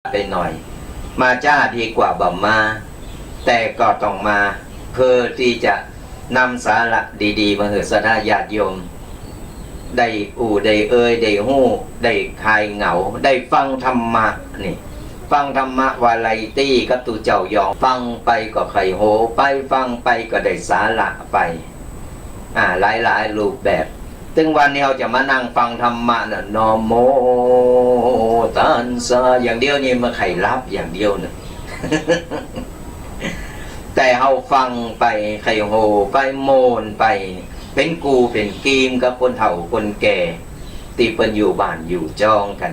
ไปหน่อยมาจ้าดีกว่าบ่มาแต่ก็ต้องมาเพื่อที่จะนำสาระดีๆมาให้ศรัทธาญาติโยมได้ได้ได้หู้ได้คลายเหงาได้ฟังธรรมะนี่ฟังธรรมะวาไลตี้กับตูเจ้ายองฟังไปก็ไข่โหไปฟังไปก็ได้สาระไปหลายรูปแบบถึงวันนี้เราจะมานั่งฟังธรรมะน่ะนโมตัสสะอย่างเดียวนี่มาไข่รับอย่างเดียวน่ะ แต่เราฟังไปไข่โหไปโมนไปเป็นกูเป็นกีมกับคนเฒ่าคนแก่ตีเป็นอยู่บ้านอยู่จองกัน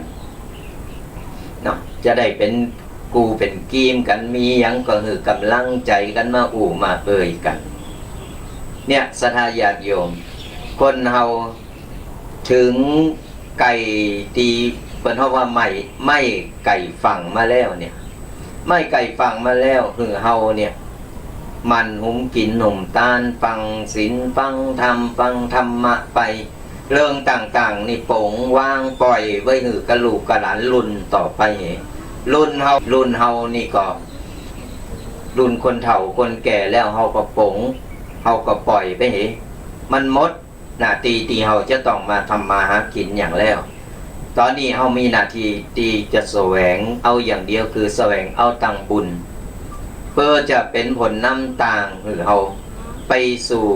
เนาะจะได้เป็นกูเป็นกีมกันมียังก็คือกำลังใจกันมามาเอ่ยกันเนี่ยศรัทธาญาติโยมคนเฮาถึงไก่ตีเป็นเพราะว่าไม่ไก่ฝังมาแล้วเนี่ยไม่ไก่ฝังมาแล้วคือเฮาเนี่ยมันหุมกินหนุ่มตาลฟังศีลฟังธรรมฟังธรรมะไปเรื่องต่างๆนี่โป่งวางปล่อยไว้หือกระลูกกระหลานรุ่นต่อไปรุ่นเฮานี่ก็รุ่นคนเฒ่าคนแก่แล้วเฮาก็โป่งเฮาก็ปล่อยไปมันหมดหน้าที่เฮาจะต้องมาทำมาหากินอย่างแล้วตอนนี้เฮามีหน้าที่ที่จะแสวงเอาอย่างเดียวคือแสวงเอาตังบุญเพื่อจะเป็นผลนำต่างหรือเฮาไปสู่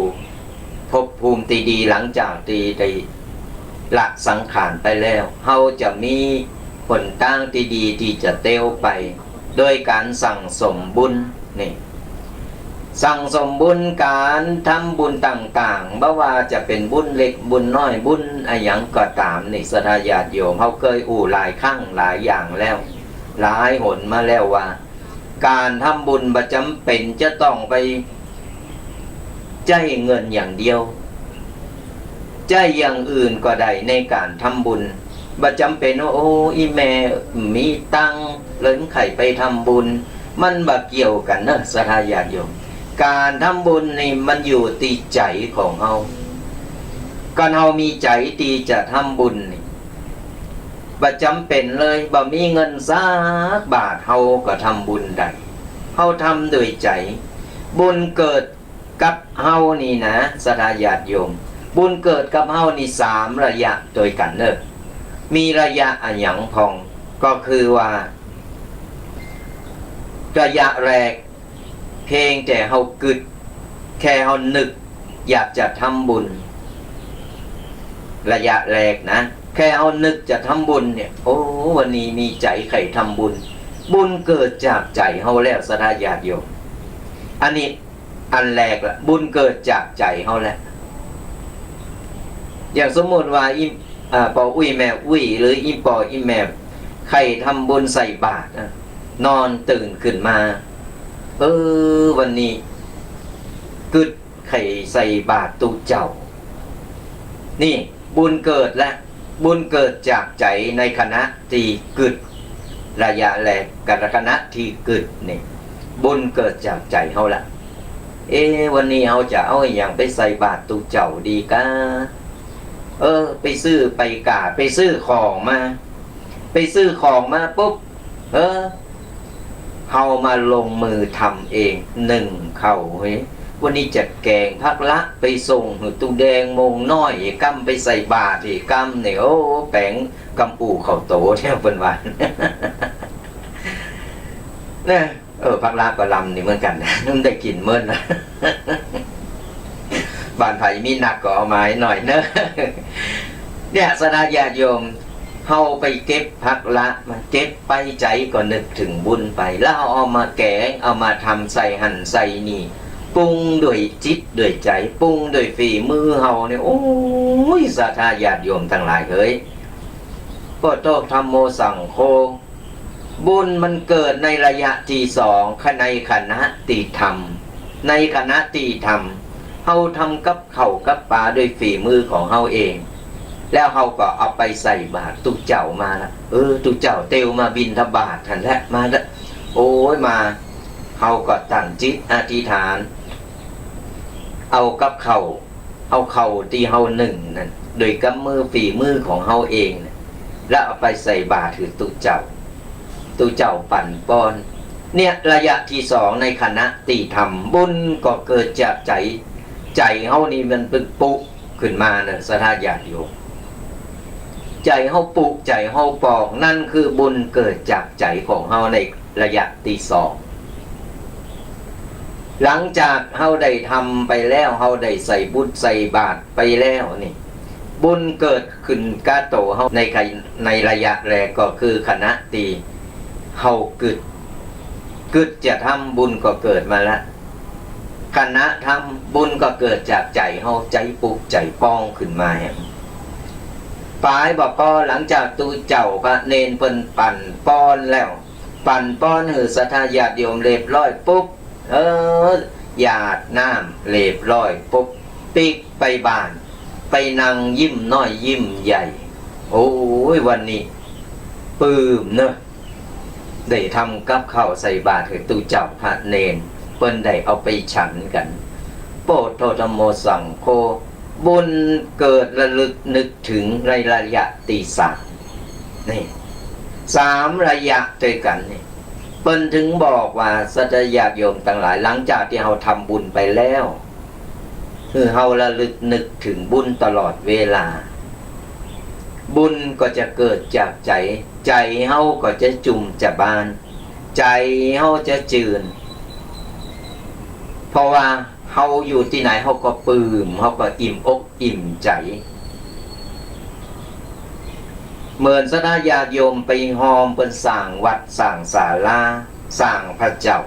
ภพภูมิดีหลังจากที่ได้ละสังขารไปแล้วเฮาจะมีผลตั้งดีที่จะเต้วไปโดยการสั่งสมบุญนี่สั่งสมบุญการทำบุญต่างๆไม่ว่าจะเป็นบุญเล็กบุญน้อยบุญอะไรอย่างก็ตามนี่ศรัทธาญาติโยมเขาเคยหลายครั้งหลายอย่างแล้วหลายหนมาแล้วว่าการทำบุญประจำเป็นจะต้องไปใจเงินอย่างเดียวใจอย่างอื่นก็ได้ในการทำบุญประจำเป็นว่าอีแม่มีตังเลยไข่ไปทำบุญมันบ่เกี่ยวกันนะศรัทธาญาติโยมการทำบุญนี่มันอยู่ที่ใจของเฮาการเฮามีใจที่จะทำบุญนี่ประจำเป็นเลยบ่มีเงินสักบาทเฮาก็ทำบุญได้เฮาทำด้วยใจบุญเกิดกับเฮานี่นะศรัทธาญาติโยมบุญเกิดกับเฮานี่3ระยะโดยกันเนอะมีระยะอันหยังพองก็คือว่าระยะแรกเพียงแต่เฮากึดแค่เฮานึกอยากจะทำบุญระยะแรกนะแค่เฮานึกจะทำบุญเนี่ยวันนี้มีใจใครทำบุญบุญเกิดจากใจเฮาแล้วศรัทธาญาติโยมอันนี้อันแรกละบุญเกิดจากใจเฮาแล้วอย่างสมมติว่าปออุ้ยแม่อุ้ยหรือปอแม่ใครทำบุญใส่บาตรนอนตื่นขึ้นมาวันนี้กึดไข่ใส่บาตรตูเจ้านี่บุญเกิดและบุญเกิดจากใจในคณะที่กึดระยะแรกกับคณะที่กึดนี่บุญเกิดจากใจเฮาละวันนี้เฮาจะเอาอย่างไปใส่บาตรตูเจ้าดีกะไปซื้อไปกาไปซื้อของมาปุ๊บเฮามาลงมือทำเองเข้าวันนี้จะแกงพักละไปส่งตูแดงมงน้อยกำไปใส่บาตรกำเนี่ยแปงกำปูเขาโตเท่าเป็นวันเนี่ยพักละก็ลำนี่เหมือนกันนะนุ่มได้กินเมื่อนะบ้านไผ่มีหนักก็เอามาหน่อยเนอะเนี่ยศรัทธาญาติโยมเฮาไปเก็บผักละมาเก็บไปใจก็นึกถึงบุญไปแล้วเอามาแกงเอามาทำใส่หั่นใส่นี่ปรุงด้วยจิตด้วยใจปรุงด้วยฝีมือเฮาเนี่ยศรัทธาญาติโยมทั้งหลายเฮ้ยก็โตธัมโมสังโฆบุญมันเกิดในระยะที่2ในคณะติธรรมในคณะติธรรมเฮาทำกับข้าวกับปลาด้วยฝีมือของเฮาเองแล้วเฮาก็เอาไปใส่บาตรตุเจ้ามาละตุเจ้าเตียวมาบิณฑบาตทันแล้วมาละมาเฮาก็ตั้งจิตอธิษฐานเอากับข้าวเอาข้าวที่เฮานึ่งนั่นโดยกำมือฝีมือของเฮาเองแล้วเอาไปใส่บาตรถือตุเจ้า ตูเจ้าปั่นป้อนเนี่ยระยะที่สองในคณะตีธรรมบุญก็เกิดจากใจเฮานี่มันเป็นปุขึ้นมาเนี่ยสถาญาติโยมใจเฮาปุใจเฮาปองนั่นคือบุญเกิดจากใจของเฮาในระยะที่สองหลังจากเฮาได้ทำไปแล้วเฮาได้ใส่บุญใส่บาตรไปแล้วนี่บุญเกิดขึ้นกาโตเฮาในระยะแรกก็คือคณะตีเฮากึดจะทำบุญก็เกิดมาแล้วคณะทำบุญก็เกิดจากใจเฮาใจปุกใจป้องขึ้นมาปลายบอกก็หลังจากตูเจ้าพระเนนเพิ่นปั่นป้อนแล้วปั่นป้อนหือสัทธาญาติโยมเรียบร้อยปุ๊บหยาดน้ำเรียบร้อยปุ๊บปิกไปบ้านไปนั่งยิ้มน้อยยิ้มใหญ่โอ้ยวันนี้ปื้มเนอะได้ทำกับข้าวใส่บาตรให้ตูเจ้าพระเนนเปิ้นได้เอาไปฉันกันโปรดโทธโมสังโฆบุญเกิดระลึกนึกถึงในระยะตีสามนี่3ระยะด้วยกันนี่เปิ้นถึงบอกว่าสัตยาติโยมทั้งหลายหลังจากที่เราทำบุญไปแล้วคือเราระลึกนึกถึงบุญตลอดเวลาบุญก็จะเกิดจากใจเฮาก็จะจุ่มจะบานใจเฮาจะจืนเพราะว่าเฮาอยู่ที่ไหนเฮาก็ปลื้มเฮาก็อิ่มอกอิ่มใจเหมือนสัทธาญาติโยมไปหอมเป็นสร้างวัดสร้างศาลาสร้างพระเจ้า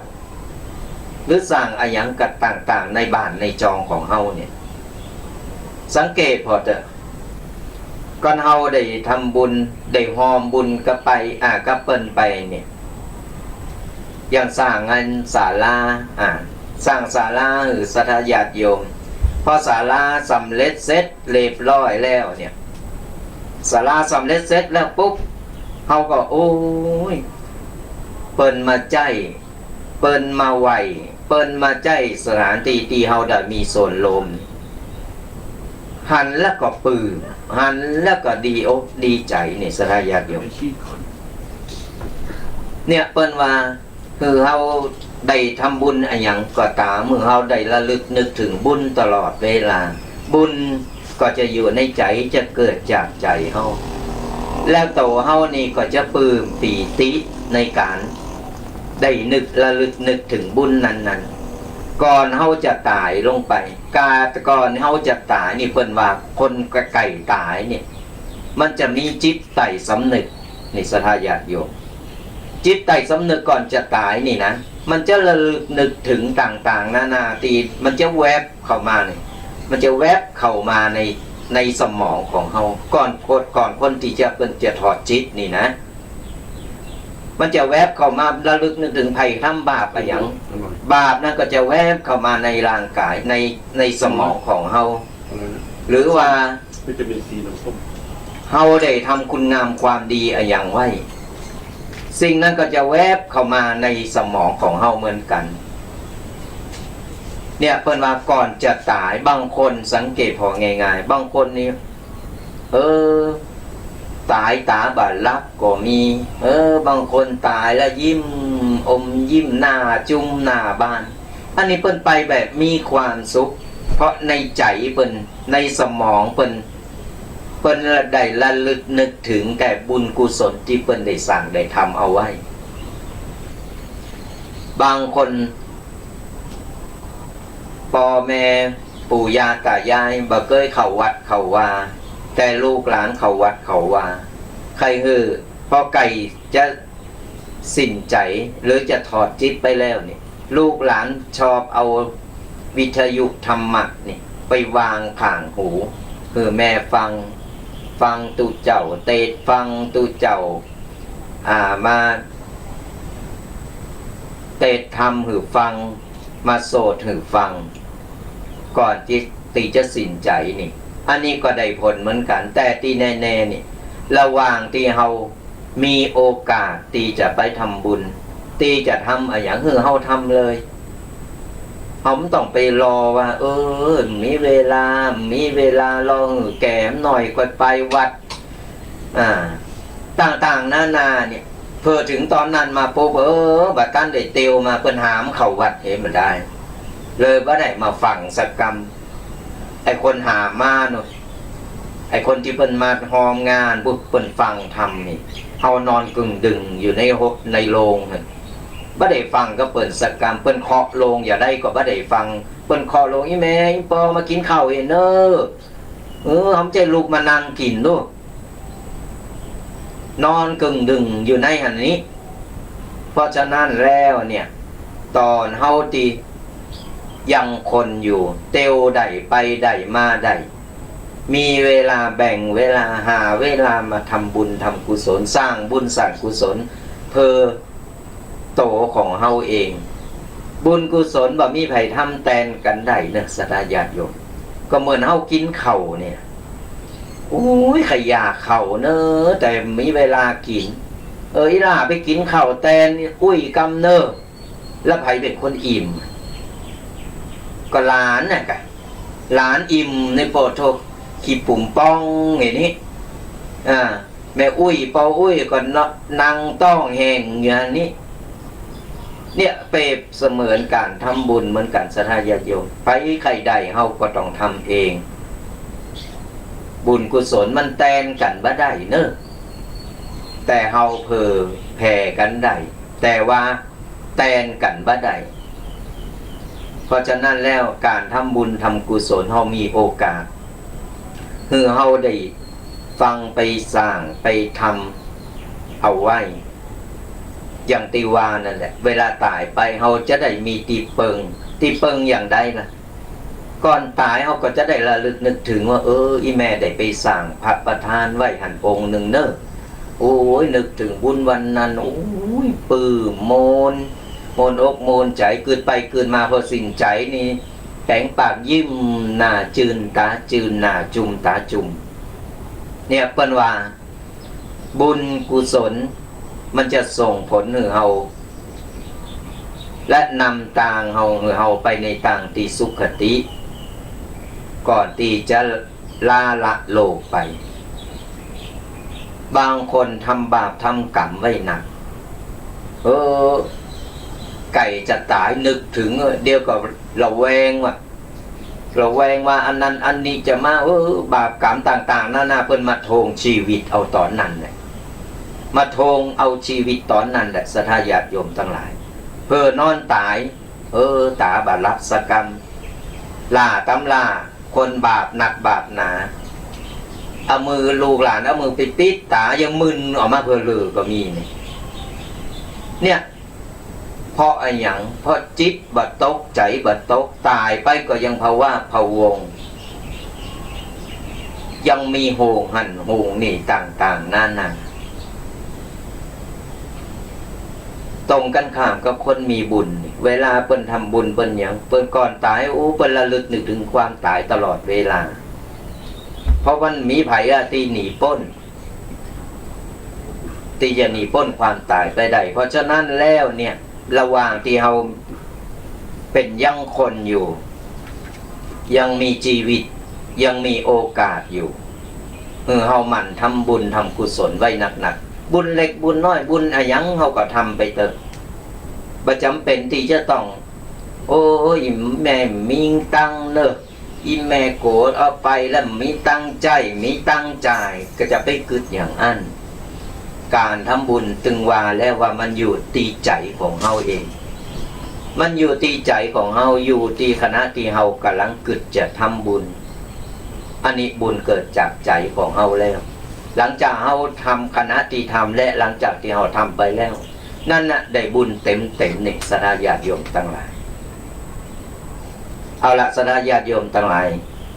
หรือสร้างอะหยังกัดต่างๆในบ้านในจองของเฮาเนี่ยสังเกตพอเถอะก่อนเฮาได้ทำบุญได้หอมบุญก็ไปก็เปิ้นไปเนี่ยอย่างสร้างงานศาลาสร้างศาลาหรือสัทธาญาติโยมพอศาลาสำเร็จเสร็จเรียบร้อยแล้วเนี่ยศาลาสำเร็จเสร็จแล้วปุ๊บเฮาก็โอ้ยเปิ้นมาใจเปิ้นมาไหวเปิ้นมาใจสถานที่ที่เฮาได้มีส่วนลมหันแล้วก็ปื้มหันแล้วก็ดีอกดีใจเนี่ยสัทธาญาติโยมเนี่ยเปิ้นว่าคือเฮาได้ทำบุญอะหยังก็ตามเมื่อเฮาได้ระลึกนึกถึงบุญตลอดเวลาบุญก็จะอยู่ในใจจะเกิดจากใจเฮาแล้วโตเฮานี่ก็จะปลื้มปีติในการได้ระลึกนึกถึงบุญนั้นๆก่อนเฮาจะตายลงไปก่อนเฮาจะตายนี่เพิ่นว่าคนไก่ตายเนี่ยมันจะมีจิตใต้สำนึกนี่สัทธาญาติโยมจิตใต้สำนึกก่อนจะตายนี่นะมันจะระลึกนึกถึงต่างๆนานาตีมันจะแวบเข้ามาเนี่ยมันจะแวบเข้ามาในสมองของเฮาก่อนคนที่จะถอดจิตนี่นะมันจะแวบเข้ามาระลึกนึกถึงภัยทำบาปอะไรอย่างบาปนั่นก็จะแวบเข้ามาในร่างกายในสมองของเฮาหรือว่าวิตามินซีน้ำส้มเฮาได้ทำคุณงามความดีอะไรอย่างไว้สิ่งนั้นก็จะแวบเข้ามาในสมองของเฮาเหมือนกันเนี่ยเพิ่นว่าก่อนจะตายบางคนสังเกตพอง่ายๆบางคนนี่ตายตาบาดลับก็มีบางคนตายแล้วยิ้มอมยิ้มหน้าจุ่มหน้าบานอันนี้เพิ่นไปแบบมีความสุขเพราะในใจเพิ่นในสมองเพิ่นได้ระลึกนึกถึงแต่บุญกุศลที่เพิ่นได้สั่งได้ทำเอาไว้บางคนพ่อแม่ปู่ย่าตายายบ่เคยเข้าวัดเข้าวาแต่ลูกหลานเข้าวัดเข้าวาใครพอไก่จะสิ้นใจหรือจะถอดจิตไปแล้วนี่ลูกหลานชอบเอาวิทยุธรรมะนี่ไปวางข้างหูแม่ฟังตูเจ้าเตดฟังตูเจ้ามาเตดทำฟังมาโสดฟังก่อนที่ตีจะสิ้นใจนี่อันนี้ก็ได้ผลเหมือนกันแต่ที่แน่ๆนี่ระหว่างที่เฮามีโอกาสที่จะไปทำบุญที่จะทำอะไรอย่างเฮาทำเลยเฮาไม่ต้องไปรอว่ามีเวลารอแก่หน่อยก็ไปวัดต่างๆนานาเนี่ย เพื่อถึงตอนนั้นมาปุ๊บบัดตันได้เตียวมาเพิ่นหามเข้าวัดเห็นบ่ได้เลยบ่ได้มาฟังสักกรรมไอ้คนหามาเนาะไอ้คนที่เพิ่นมาหอมงานปุ๊บเพิ่นฟังธรรมนี่เฮานอนกึ่งดึงอยู่ในโรงนั่นบ่ได้ฟังก็เปิ้นสักกรรมเปิ้นเคาะโรงอย่าได้ก็บ่ได้ฟังเปิ้นเคาะโรงอีแม่อีปอมากินข้าวเด้อหอมใจลุกมานั่งกินดูนอนกึ่งดึงอยู่ในหันนี้เพราะฉะนั้นแล้วเนี่ยตอนเฮาที่ยังคนอยู่เตียวได้ไปได้มาได้มีเวลาแบ่งเวลาหาเวลามาทำบุญทำกุศลสร้างบุญสร้างกุศลเพื่อโตของเฮาเองบุญกุศลบ่มีไผทำแทนกันได้เนอะศรัทธาญาติโยมก็เหมือนเฮากินข้าวเนี่ยโอ้ยขยะข้าวเนอะแต่มีเวลากินอีหล่าไปกินข้าวแตนอุ้ยกำเนอะแล้วไผเป็นคนอิ่มก็หลานน่ะกะหลานอิ่มในโปรโทขี้ปุ่มป้องอย่างนี้แม่อุ้ยเปาอุ้ยก็นั่งต้องแหงอย่างนี้เนี่ยเปรียบเสมือนการทำบุญเหมือนกันศรัทธาญาติโยมไปใครใดเฮาก็ต้องทำเองบุญกุศลมันแทนกันบ่ได้เนอะแต่เฮาเพื่อแผ่กันได้แต่ว่าแทนกันบ่ได้เพราะฉะนั้นแล้วการทำบุญทำกุศลเฮามีโอกาสคือเฮาได้ฟังไปสร้างไปทำเอาไว้อย่างติวานั่นแหละเวลาตายไปเฮาจะได้มีตีเปิงอย่างใดนะก่อนตายเฮาก็จะได้ระลึกนึกถึงว่าอีแม่ได้ไปสร้างพระประธานไว้หันองค์หนึ่งเนอะโอ้ยนึกถึงบุญวันนั้นโอ้ยปื้มโมนอกโมนใจเกิดไปเกิดมาพอสิ่งใจนี่แข็งปากยิ้มหน้าจืนตาจืนหน้าจุ่มตาจุ่มเนี่ยเปิ้นว่าบุญกุศลมันจะส่งผลให้เฮาและนำทางเฮาไปในทางที่สุขติก่อนที่จะลาละโลกไปบางคนทำบาปทำกรรมไว้หนักไก่จะตายนึกถึงเดียวกับระแวงว่าอันนั้นอันนี้จะมาบาปกรรมต่างๆนานาเพิ่นมาโทงชีวิตเอาตอนนั้นแหละมาโทงเอาชีวิตตอนนั้นแหละศรัทธาญาติโยมทั้งหลายเพื่อนอนตายตาบาลักษกรรมล่าตำล่าคนบาปหนักบาปหนาเอามือลูกหลานเอามือไปปิดตายังมึนออกมาเพื่อลือก็มีเนี่ยเพราะอะไรอย่างเพราะจิตบัดตกใจบัดตกตายไปก็ยังภาวะพะวงยังมีโหงหันโหงนี่ต่างๆนานาตรงกันข้ามกับคนมีบุญเวลาเปิ้นทำบุญเปิ้นอย่างเปิ้นก่อนตายเปิ้นระลึกนึกถึงความตายตลอดเวลาเพราะมันมีไผที่หนีพ้นที่จะหนีพ้นความตายไปได้เพราะฉะนั้นแล้วเนี่ยระหว่างที่เราเป็นยังคนอยู่ยังมีชีวิตยังมีโอกาสอยู่เราหมั่นทำบุญทำกุศลไว้หนักๆบุญเล็กบุญน้อยบุญอะไรยังเราก็ทำไปเถอะประจำเป็นที่จะต้องแม่มีตังเนอะอีแม่โกรธเอาไปแล้วมีตั้งใจมีตั้งใจก็จะไปกึดอย่างอันการทำบุญตึงว่าแล้วว่ามันอยู่ที่ใจของเฮาเองมันอยู่ที่ใจของเฮาอยู่ที่คณะที่เฮากำลังกึดจะทำบุญอันนี้บุญเกิดจากใจของเฮาแล้วหลังจากเฮาทำคณะที่ทำและหลังจากที่เฮาทำไปแล้วนั่นน่ะได้บุญเต็มนี่ศรัทธาญาติโยมทั้งหลายเอาละศรัทธาญาติโยมทั้งหลาย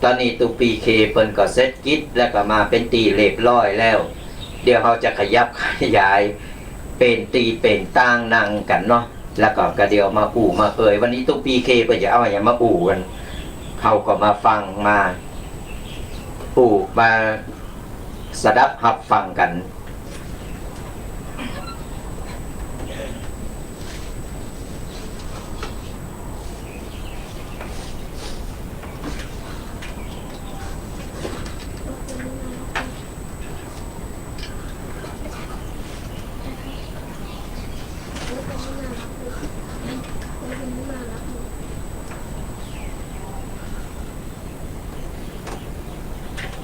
ตอนนี้ตุปีเคเปิ้นก็เสร็จกิจแล้วก็มาเป็นตีเรียบร้อยแล้วเดี๋ยวเขาจะขยับขยายเป็นตีเป็นตั้งนั่งกันเนาะแล้วก็กระเดียวมามาวันนี้ตุปีเคเปิ้นจะเอาอย่างมากันเขาก็มาฟังมามาสดับหับฟังกัน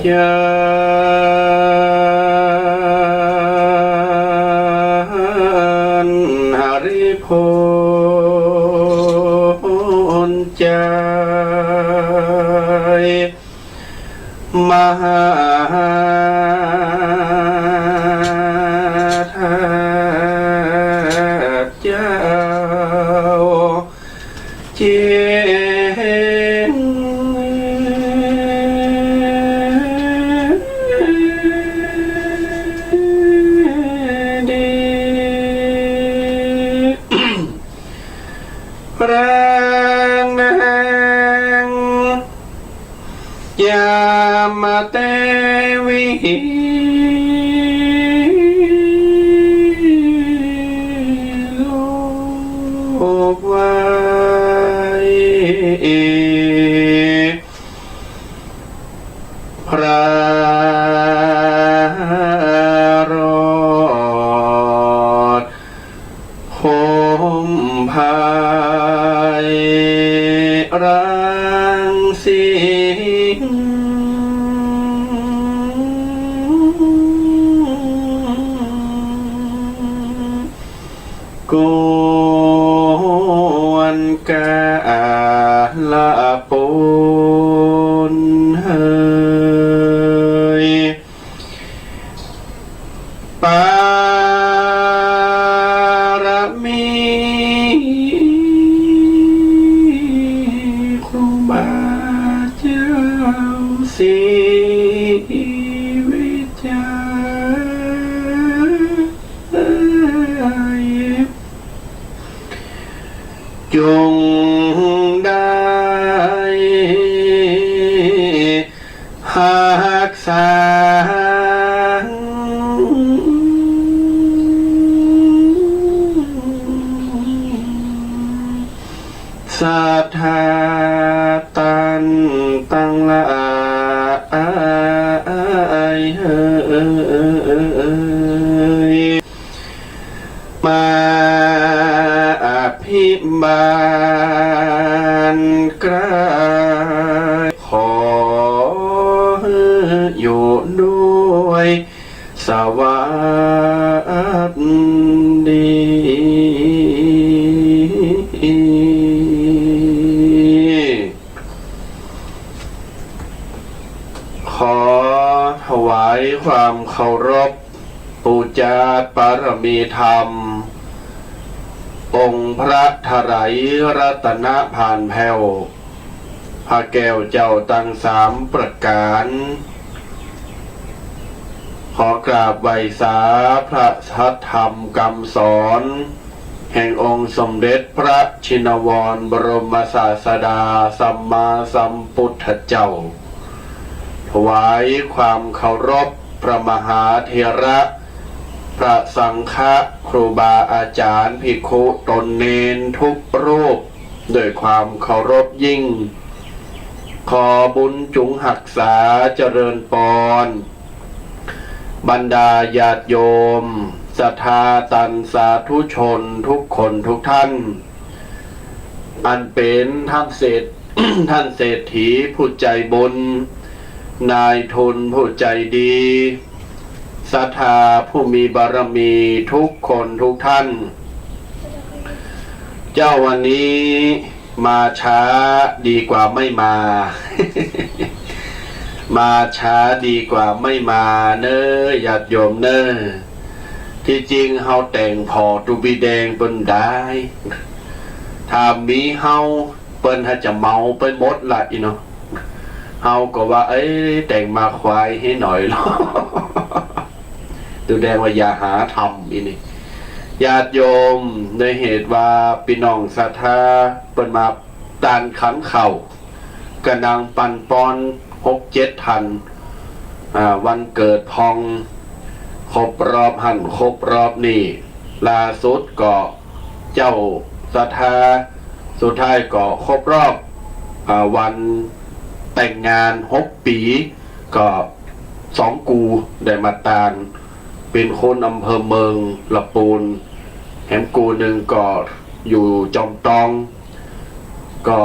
ยานหริพลใจมหาธาตุเจ้าเจนพระนางยามเตวิโลกไว้พระรอดโหมภายรังสีกวนกาละปุนเฮยปารมีครูบาเจ้าสีวิจารจงได้หักษาศรัทธาตันตั้งละเฮ้ยมาอภิบาลกรายขออยู่ด้วยสวัสดีขอถวายความเคารพปูชาปารมีธรรมองค์พระไตรรัตนผ่านแผ่วพระแก้วเจ้าตั้งสามประการขอกราบไหว้สาพระสัทธรรมคำสอนแห่งองค์สมเด็จพระชินวรบรมศาสดาสัมมาสัมพุทธเจ้าถวายความเคารพพระมหาเถระพระสังฆครูบาอาจารย์ภิกขุตนเณรทุกรูปด้วยความเคารพยิ่งขอบุญจุงหักษาเจริญปอนบรรดาญาติโยมศรัทธาตันสาธุชนทุกคนทุกท่านอันเป็นท่านเศรษ ท่านเศรษฐีผู้ใจบุญนายทุนผู้ใจดีศรัทธาผู้มีบารมีทุกคนทุกท่านเจ้าวันนี้มาช้าดีกว่าไม่มา มาช้าดีกว่าไม่มาเน้อญาติโยมเน้อที่จริงเฮาแต่งพอตุบีแดงเปิ้นได้ถ้ามีเฮาเปิ้นจะเมาไปหมดละอีเนาะเฮาก็ว่าแต่งมาควายให้หน่อยหรอ ตัวแดงว่าอย่าหาทำอีนี่ญาติโยมในเหตุว่าพี่น้องศรัทธาเปิ้นมาตานขันเข่ากระนางปันปอน6-7 ทันวันเกิดพองครบรอบหันครบรอบนี่ล่าสุดก็เจ้าศรัทธาสุดท้ายก็ครบรอบวันแต่งงาน6 ปีก็2 กูได้มาตานเป็นคนอำเภอเมืองละปูน แหมกูหนึ่งก็อยู่จอมตองก็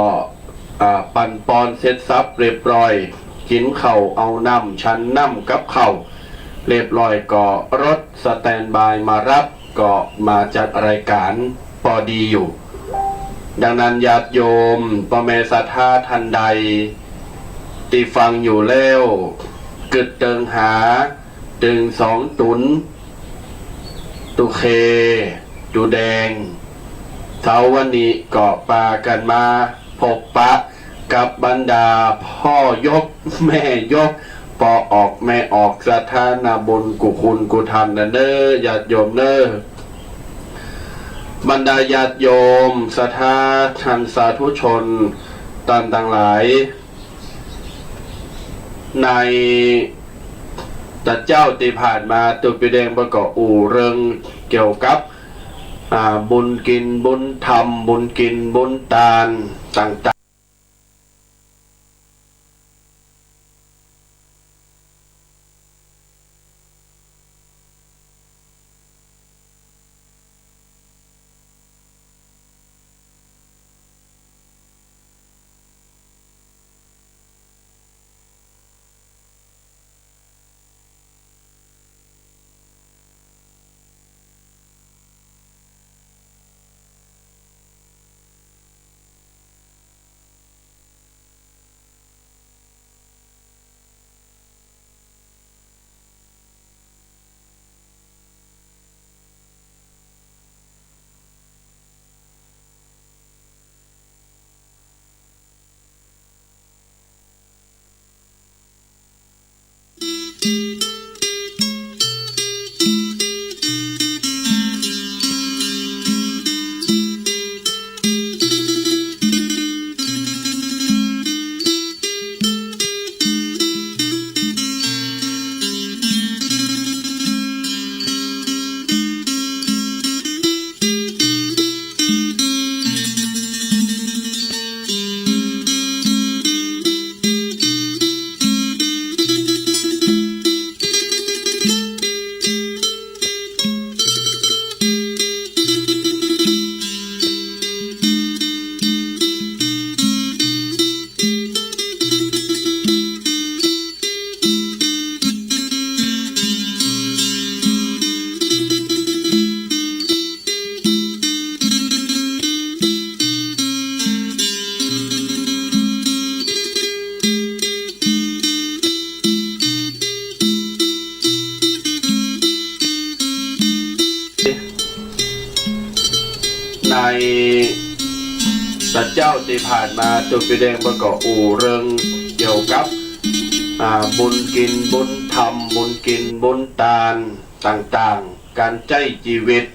ปั่นปอนเสร็จซับเรียบร้อยกินเข่าเอาน้ำชั้นน้ำกับเข่าเรียบร้อยก็รถสแตนบายมารับก็มาจัดรายการพอดีอยู่ดังนั้นญาติโยมพ่อแม่ศรัทธาท่านใดที่ฟังอยู่แล้วกึดเติงหาตึงสองตุนตุเคตุแดงเช้าวันนี้ก็ปากันมาพบปะกับบรรดาพ่อยกแม่ยกปอออกแม่ออกสถานาบุญกุคุณกุธรรมนะเน้อญาติโยมเน้อบรรดาญาติโยมศรัทธาท่านสาธุชนท่านทั้งหลายในตัดเจ้าที่ผ่านมาตุปีแดงประกอบอู่เริงเกี่ยวกับบุญกินบุญธรรมบุญกินบุญทานต่างในตัดเจ้าที่ผ่านมาตุปีแดงประกอบอู่เริงเกี่ยวกับบุญกินบุญธรรมบุญกินบุญทานต่างๆการใช้ชีวิต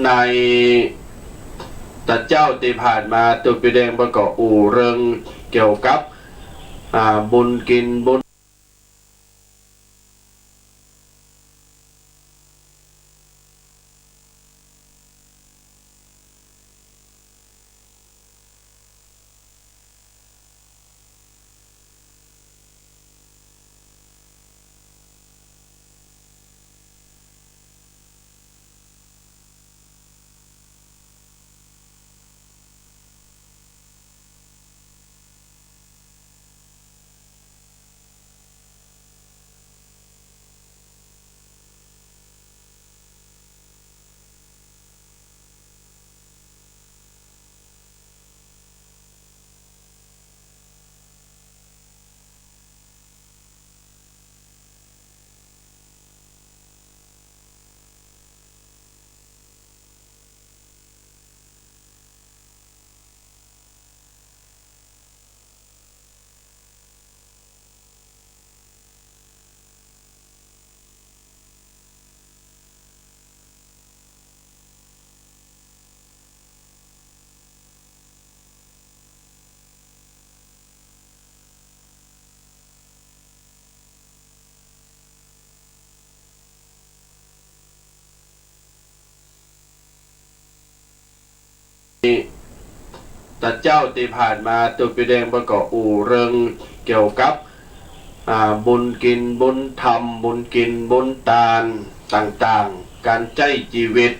ในตัดเจ้าที่ผ่านมาตุปีแดงประกอบอู่เริงเกี่ยวกับบุญกินบุญ แต่เจ้าที่ผ่านมาตัวปีแดงประกอบอู่เริงเกี่ยวกับบุญกินบุญธรรมบุญกินบุญตาลต่างๆการใจชีวิต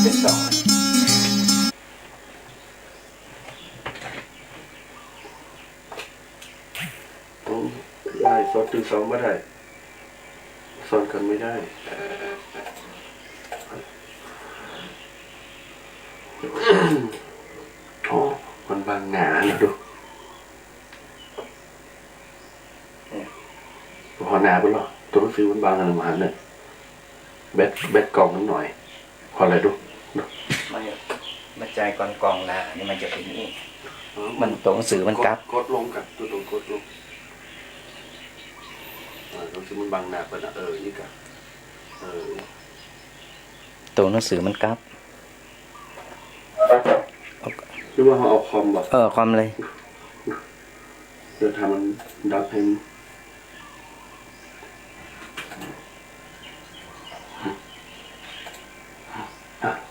เป็นสอง ไล่สดถึง2ไม่ได้สอนกันไม่ได้โอ้มันบางหนานะดูพอหนาไปหรอตัวหนังสือมันบางอะไรมาเนี่ยแบตกล่องนิดหน่อยพออะไรดู ไม่มาใจกองนะนี่มันจะเป็นนี่มันตัวหนังสือมันกลับ กดลงกับตัวตรงกดลงตัวหนังสือมันบางหนาไปนะนี่กับตัวหนังสือมันกลับ หรือว่าเขาเอาคอมแบบ ความเลย เดี๋ยวทำมันดับให้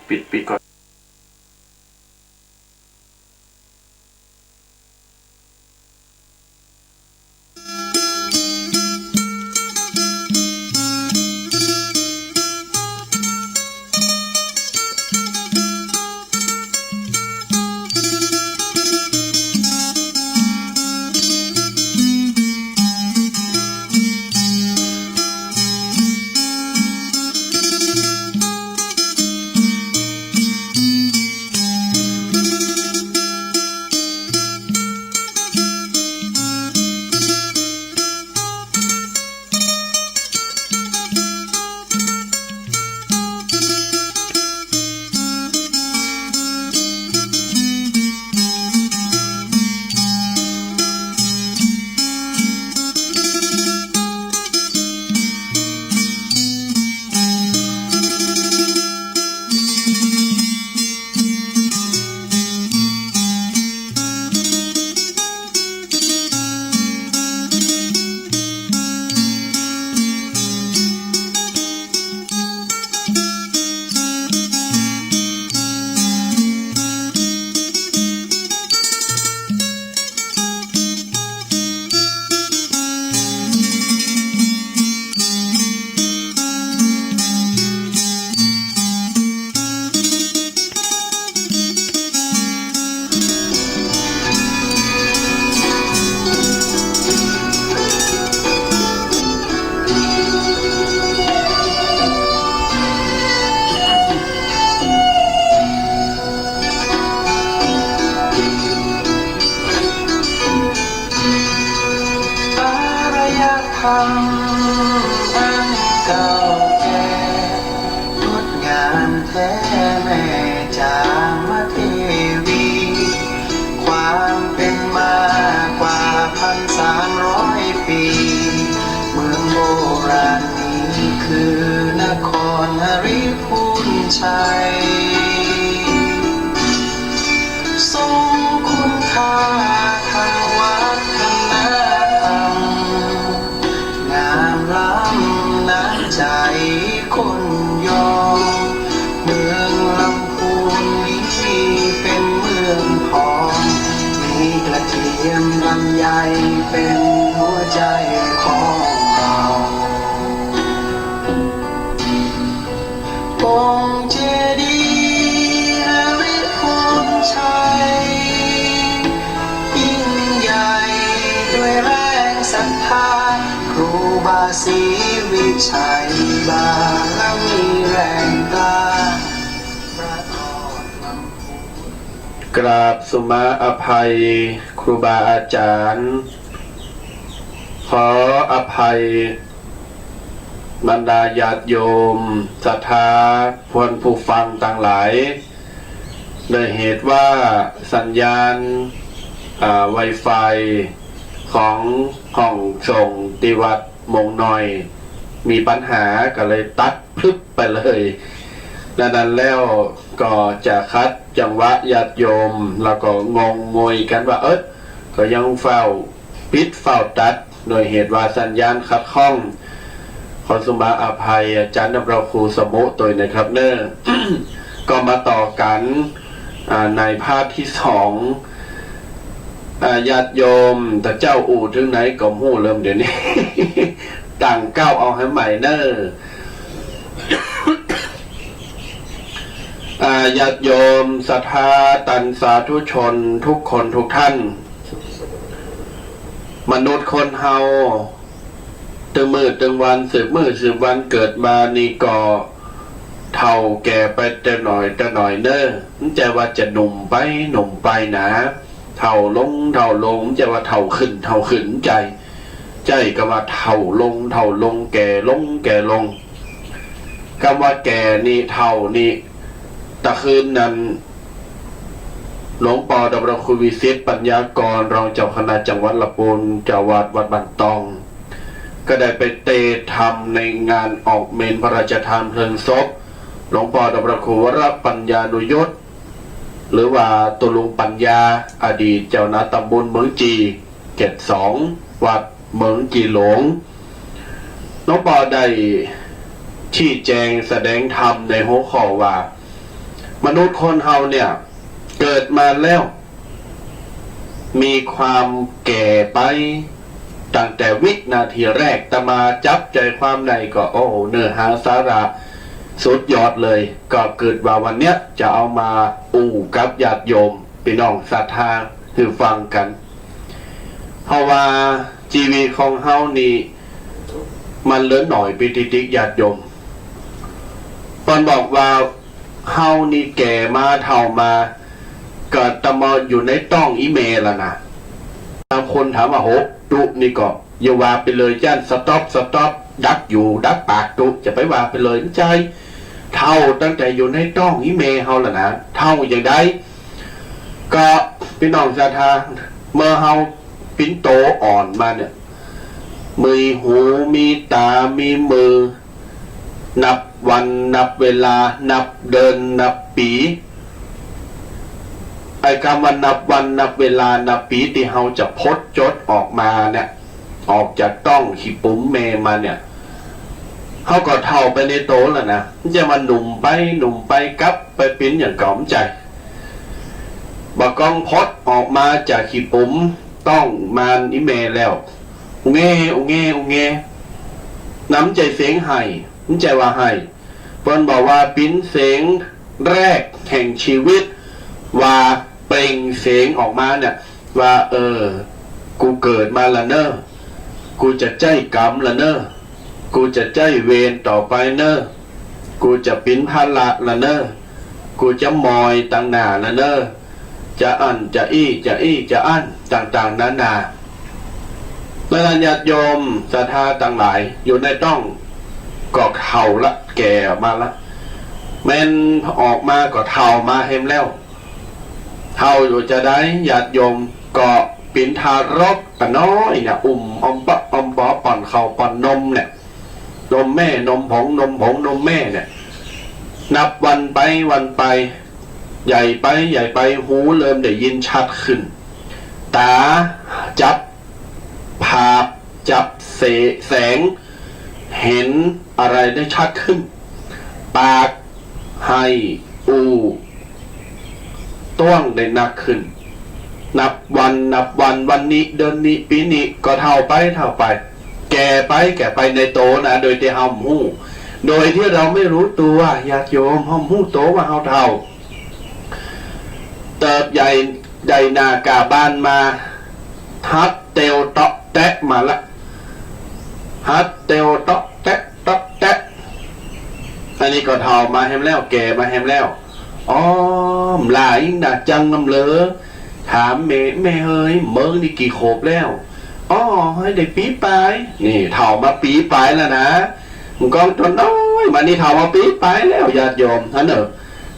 ปิดก่อน ทียมลำใหญ่เป็นหัวใจของเราองค์เจดีย์ระลึกภูมิชัยยิ่งใหญ่ด้วยแรงศรัทธาครูบาศรีวิชัยบารมีแรงกล้าประทอนลำพูน กราบสุมาอภัยครูบาอาจารย์ ขออภัยบรรดาญาติโยมศรัทธาพวนผู้ฟังต่างหลายโดยเหตุว่าสัญญาณWi-Fi ของห้องส่งติวัดมงหน่อยมีปัญหาก็เลยตัดพลึบไปเลยดังนั้นแล้วก็จะคัดจังหวะญาติโยมแล้วก็งงงวยกันว่าก็ยังเฝ้าปิดเฝ้าตัดโดยเหตุว่าสัญญาณขัดข้องขอสุมาอภัยอาจารย์นำเราครูสมุตัวนะครับเนอะ ก็มาต่อกันในภาคที่สองญาติโยมแต่เจ้าอู่ถึงไหนก็หู้เริ่มเดี๋ยวนี้ ต่างก้าวเอาให้ใหม่เนอะ ญาติโยมศรัทธาตันสาธุชนทุกคนทุกท่านมนุษย์คนเฮาตึงมือตึงวันสืบมือสืบวันเกิดมานี่ก็เท่าแก่ไปแต่หน่อยเนอะมันจะว่าจะหนุ่มไปนะเท่าลงจะว่าเท่าขึ้นใจก็ว่าเท่าลงแก่ลงคำว่าแก่นี่เท่านี่ตะคืนนั้นหลวงปู่ดำรงคุณวิเศษปัญญากรรองเจ้าคณะจังหวัดลำพูนเจ้าวาดวัดบ้านตองก็ได้ไปเตะธรรมในงานออกเมนพระราชทานเพลิงศพหลวงปู่ดำรงคุณวรปัญญานุยศหรือว่าตุลุงปัญญาอดีตเจ้าหน้าตำบลเมืองจีเขต2วัดเมืองจีหลวงหลวงปู่ได้ชี้แจงแสดงธรรมในหัวข้อว่ามนุษย์คนเฮาเนี่ยเกิดมาแล้วมีความแก่ไปตั้งแต่วินาทีแรกแต่มาจับใจความในก็เนื้อหาสาระสุดยอดเลยก็เกิดว่าวันเนี้ยจะเอามาอู่กับญาติโยมพี่น้องศรัทธาคือฟังกันเพราะว่าชีวิตของเฮานี่มันเหลือหน่อยปิติญาติโยมตอนบอกว่าเฮานี่แก่มาเท่ามาเกิดตะมออยู่ในต้องอีเมลแล้วนะบางคนถามว่าตุนี่ก็อย่าว่าไปเลยจ้านสต็อปดักปากตุจะไปว่าไปเลยใจเท่าตั้งแต่อยู่ในต้องอีเมลเฮาแล้วนะเท่าอย่างใดก็พี่น้องศรัทธาเมื่อเฮาปิ้นโตอ่อนมาเนี่ยมือหูมีตามีมือนับวันนับเวลานับเดินนับปีไอ้คำว่านับวันนับเวลานับปีที่เฮาจะพดจดออกมาเนี่ยออกจากต้องขีปุ๋มเมมาเนี่ยเฮาก็เท่าไปในโตแล้วนะจะมาหนุ่มไปกับไปปิ้นอย่างกล่อมใจบักกองพดออกมาจากขีปุ๋มต้องมานอิเมแล้วอุเงน้ำใจเสียงไห้น้ำใจว่าไห้เพิ่นบอกว่าปิ้นเสียงแรกแห่งชีวิตว่าเปล่งเสียงออกมาเนี่ยว่ากูเกิดมาละเนอะกูจะใจกรรมละเนอะกูจะใจเวรต่อไปเนอะกูจะปิ้นภาระละเนอะกูจะมอยต่างหน้าละเนอะจะอันจะจะอันต่างๆนานาเมื่อญาติโยมศรัทธาต่างหลายอยู่ในต้องก็เท่าละแก่มาละแม่นออกมาก็เท่ามาเห็มแล้วเท่าอยู่จะได้ญาติโยมก็ปิ้นทารกกันน้อยเนี่ยอมปอป่อนเขาป่อนนมเนี่ยนมแม่นมผงนมแม่เนี่ยนับวันไปใหญ่ไปหูเริ่มได้ยินชัดขึ้นตาจับภาพจับแสงเห็นอะไรได้ชัดขึ้นปากให้ต้วงได้หนักขึ้น นับวันวันนี้เดือนนี้ปีนี้ก็เท่าไปแก่ไปในโตนะโดยที่เฮาหู้โดยที่เราไม่รู้ตัวญาติโยมเฮาหู้โตว่าเฮาเท่าเติบใหญ่นากาบ้านมาฮัดเตวเตาะแตะมาละฮัดเตวเตาะแตะอันนี้ก็เท่ามาแฮมแล้วแก่มาแฮมแล้วอ๋อหลายน่ะจังนำเลอถามแม่เฮ้ยเมืองนี่กี่โขบแล้วอ๋อให้ได้ปีปลายนี่เท่ามาปีปลายแล้วนะมึงกองตัวน้อยมานี่เท่ามาปีปลายแล้วญาติโยมท่าน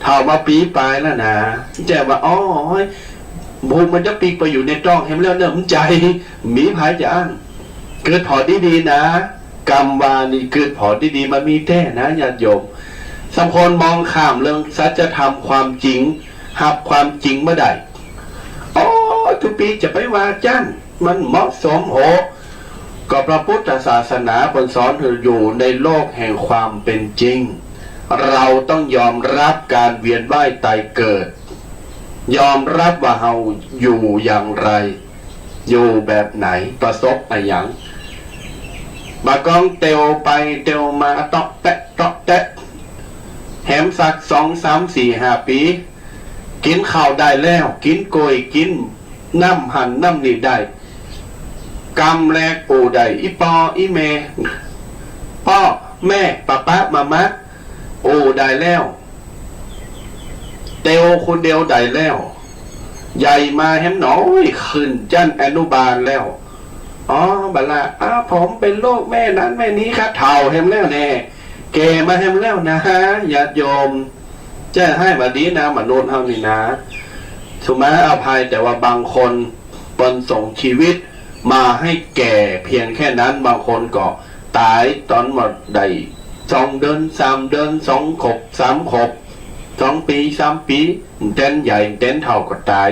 เท่ามาปีปลายแล้วนะแจ้ว่าอ๋อบูมันจะปีกไปอยู่ในจ้องเห็นแล้วเนี่ยมันใจมีภายจะอ้างเกิดพอดีๆนะกรรมวานี่เกิดพอดีๆมามีแท้นะญาติโยมสำคนมองข้ามเรื่องสัจธรรมความจริงหับความจริงเมื่อใดอ๋อทุกปีจะไปว่าจ้านมันเหมาะสมโหก็พระพุทธศาสนาบนสอนอยู่ในโลกแห่งความเป็นจริงเราต้องยอมรับการเวียนว่ายตายเกิดยอมรับว่าเราอยู่อย่างไรอยู่แบบไหนประสบอะไรอย่างบากองเตียวไปเตียวมาเตาะแตะแหมสัก2 3 4 5 ปีกินข้าวได้แล้วกินโกยกินน้ำหั่นน้ำนี่ได้กำแรกปูได้อีปออีเมพ่อแม่ป้ามาโอ้ได้แล้วเตียวคนเดียวได้แล้วใหญ่มาแฮมหน่อยขึ้นจันอนุบาลแล้วอ๋อบลาผมเป็นโรคแม่นั้นแม่นี้ครับเท่าแฮมแล้วแน่แกมาแฮมแล้วนะฮะญาติโยมจะให้มาดีนะมนุษย์เท่านี้นะสุมาอภัยแต่ว่าบางคนปนส่งชีวิตมาให้แก่เพียงแค่นั้นบางคนก็ตายตอนหมดได้2 เดือน3 เดือน2 ขบ3 ขบ2 ปี3 ปีเต้นใหญ่เต้นเท่าก็ตาย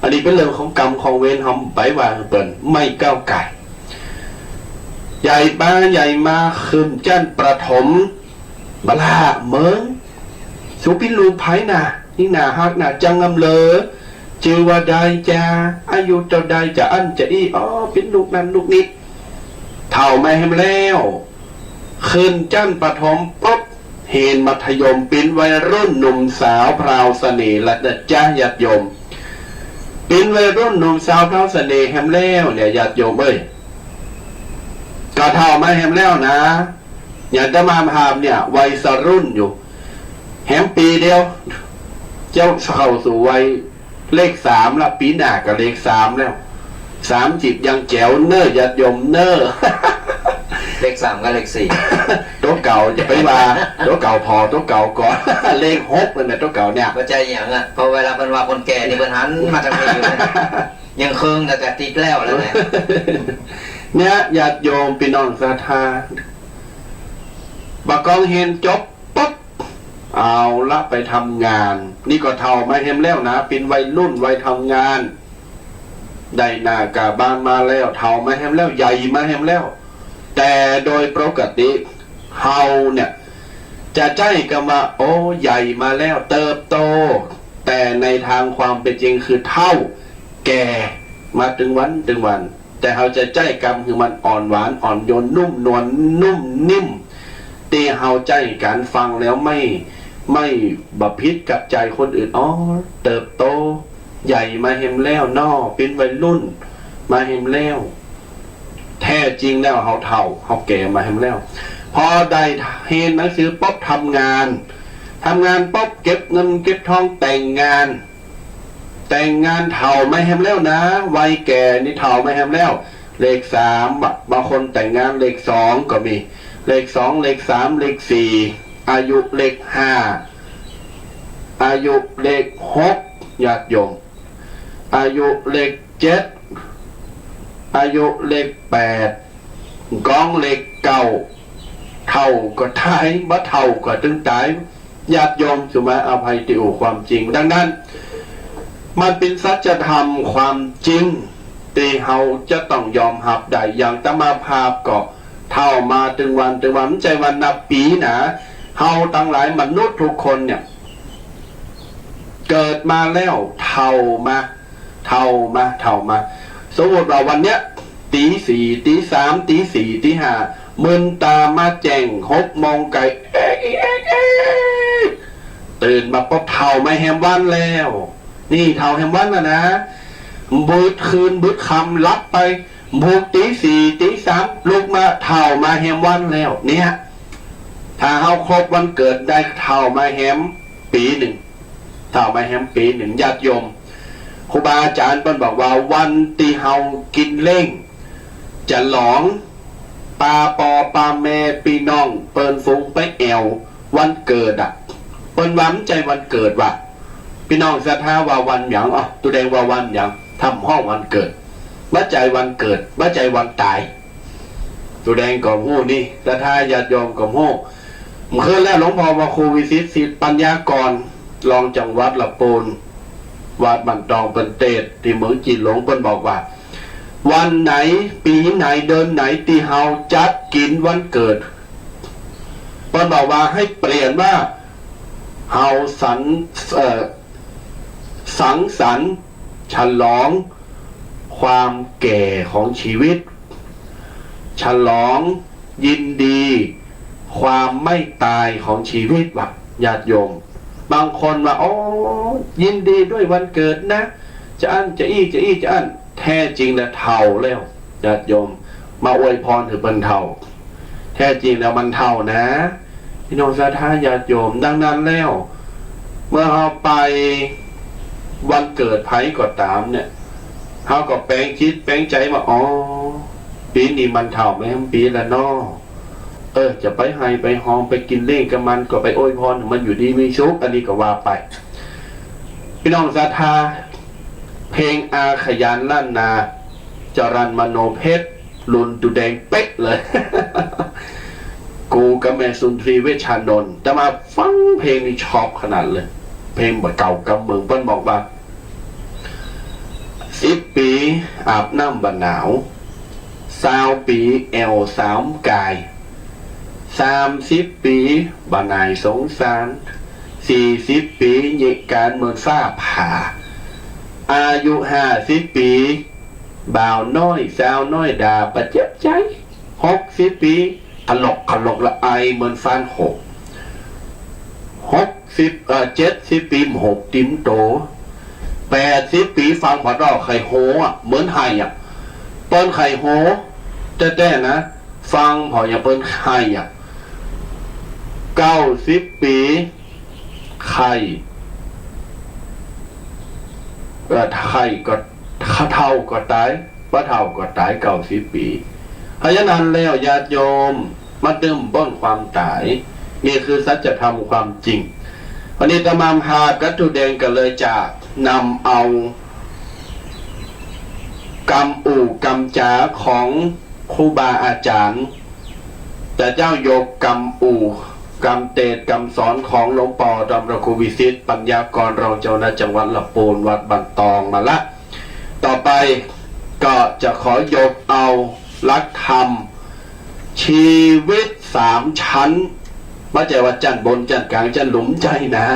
อันนี้เป็นเรื่องของกรรมของเวรทำไปว่าเปิ่นไม่ก้าวไก่ใหญ่มาขึ้นจันประถมบลาเมืองสุพิลูไผ่น่ะนี่น่าฮักน่ะจังงำเลอจือว่าใดจะอายุเจ้าใดจะอันจะอีอ๋อเป็นลูกนั้นลูกนี้เท่าไม่ให้แล้วขึ้นจันประถมปุ๊บเห็นมัธยมเป็นวัยรุ่นหนุ่มสาวพราวเสน่ห์และจ้าญาติโยมเป็นวัยรุ่นหนุ่มสาวพราวเสน่ห์แฮมแล้วเนี่ยญาติโยมเอ้ยก็เท่าไม่แฮมแล้วนะอย่าจะมาพามเนี่ยวัยสรุ่นอยู่แฮมปีเดียวเจ้าเข้าสู่วัยเลข3ละปีหน้ากับเลข3แล้ว30ยังแจ๋วเน้อญาติโยมเน้อเลข3กับเลข4ตัวเก่าจะไปว่าตัวเก่าพอตัวเก่าก่อน เลข6เลยนะตัวเก่าเนี่ยว่าใจอย่างอ่ะพอเวลาเป็นว่าคนแก่นี่เพิ่นหันมาทางนี้อยู่ยังเคืองกับติดแล้วเนี่ยญาติโยมพี่น้องศรัทธาบักกองเห็นจบปุ๊บเอาละไปทำงานนี่ก็เท่ามาเห็นแล้วนะเป็นวัยรุ่นวัยทำงานได้หน้ากาบ้านมาแล้วเท่ามาเห็นแล้วใหญ่มาเห็นแล้วแต่โดยปกติเฮาเนี่ยจะใจกันว่าโอ้ใหญ่มาแล้วเติบโตแต่ในทางความเป็นจริงคือเท่าแก่มาถึงวันแต่เฮาจะใจกรรมคือมันอ่อนหวานอ่อนโยนนุ่มนวลนุ่มนิ่มตีเฮาใจการฟังแล้วไม่บพิษกับใจคนอื่นอ๋อเติบโตใหญ่มาเห็นแล้วนอเป็นวัยรุ่นมาเห็นแล้วแท้จริงแล้วเท่าเขาแก่มาให้แล้วพอได้เห็นหนังสือป๊อบทำงานป๊อบเก็บเงินเก็บทองแต่งงานเท่าไม่ให้แล้วนะวัยแก่นี่เท่าไม่ให้แล้วเลข3บางคนแต่งงานเลข2ก็มีเลข2เลข3เลข4อายุเลข5อายุเลข6ญาติโยมอายุเลข7อายุเลข8กองเลข9เท่าก็ตายบ่เท่าก็ถึงตายญาติโยมสุมาอภัยติโอความจริงดังนั้นมันเป็นสัจธรรมความจริงที่เฮาจะต้องยอมรับได้อย่างตมาภาพก็เท่ามาถึงวันใจวันนับปีนะเฮาทั้งหลายมนุษย์ทุกคนเนี่ยเกิดมาแล้วเท่ามา เท่ามาสมมติว่าวันเนี้ยตีสี่ตีสามตีสี่ตีห้ามึนตามาแจ้ง6 โมงไก่ตื่นมาปุ๊บเท่าไม่แฮมวันแล้วนี่เท่าแฮมวันนะบืดคืนบืดคำรับไปบุกตีสี่ตีสามลุกมาเท่ามาแฮมวันแล้วเนี่ยถ้าเขาครบวันเกิดได้เท่ามาแฮมปีหนึ่งเท่ามาแฮมปีหนึ่งญาติโยมครูบาอาจารย์เปิ้นบอกว่าวันตีเฮากินเล่งจะหลองปาปอปาแม่ปีน้องเปิ้นฟุ้งไปแอววันเกิดเปิ้นหวังใจวันเกิดว่ะพี่น้องศรัทธาว่าวันหยังตัวแดงว่าวันหยังทำห้องวันเกิดบ้าใจวันเกิดบ้าใจวันตายตัวแดงก่อหู้นี่ศรัทธาญาติโยมก่อหู้เมื่อแล้วหลวงพ่อว่าครูวิสิตศิษย์ปัญญากรรองจังหวัดละปูนวัดบันตองเป็นเตศที่เมืองจีนหลงเปิ้นบอกว่าวันไหนปีไหนเดือนไหนที่เฮาจัดกินวันเกิดเปิ้นบอกว่าให้เปลี่ยนว่าเฮาสังสรรค์ฉลองความแก่ของชีวิตฉลองยินดีความไม่ตายของชีวิตว่ะญาติโยมบางคนว่าโอ้ยินดีด้วยวันเกิดนะจะอั้นจะอั้นแท้จริงแล้วเท่าแล้วญาติโยมมาอวยพรถือเป็นเท่าแท้จริงแล้วมันเท่านะพี่น้องศรัทธาญาติโยมดังนั้นแล้วเมื่อเราไปวันเกิดไผ่ก็ตามเนี่ยเขาก็แปลงคิดแปลงใจว่าอ๋อปีนี้มันเท่าไหมปีละนอจะไปให้ไปหอมไปกินเล่งกับมันก็ไปอวยพรมันอยู่ดีมีชุกอันนี้ก็ว่าไปพี่น้องศรัทธาเพลงอาขยานล้านนาจรันมโนเพชรลุนตุแดงเป๊ะเลย กูกับแม่สุนทรีเวชชานนท์จะมาฟังเพลงนี้ชอบขนาดเลยเพลงแบบเก่ากับเมืองเปิ้นบอกว่า10 ปีอาบน้ำบะหนาว20 ปีแอวสามกาย30 ปีบานายสงสาร40 ปีเหตุการณ์เมืองฟ้าผ่าอายุ50 ปีบ่าวน้อยสาวน้อยด่าประเจ็บใจ60 ปีถลกละไอเหมือนฟาน70 ปีหกติ้มโต80 ปีฟังพอดอกไข่โหเหมือนไห้เปิ้นไข่โหแต่นะฟังพออย่าเปิ้นไข่90 ปีไข่ก็เท่าก็ตายว่าเท่าก็ตาย90 ปีเพราะฉะนั้นแล้วญาติโยมมาดื่มป้นความตายนี่คือสัจธรรมความจริงวันนี้ตะมามหากัตถุแดงก็เลยจะนำเอากรรมกรรมจาของครูบาอาจารย์แต่เจ้าโยกกรรมกรรมเตศกรรมสอนของหลวงปู่ดำรงครูวิสิตปัญญากรรองเจ้าหน้าจังหวัดละปูนวัดบันตองมาละต่อไปก็จะขอยกเอาหลักธรรมชีวิต3 ชั้นไม่ใช่ว่าจันบนจันกลางจันหลุมใจนะ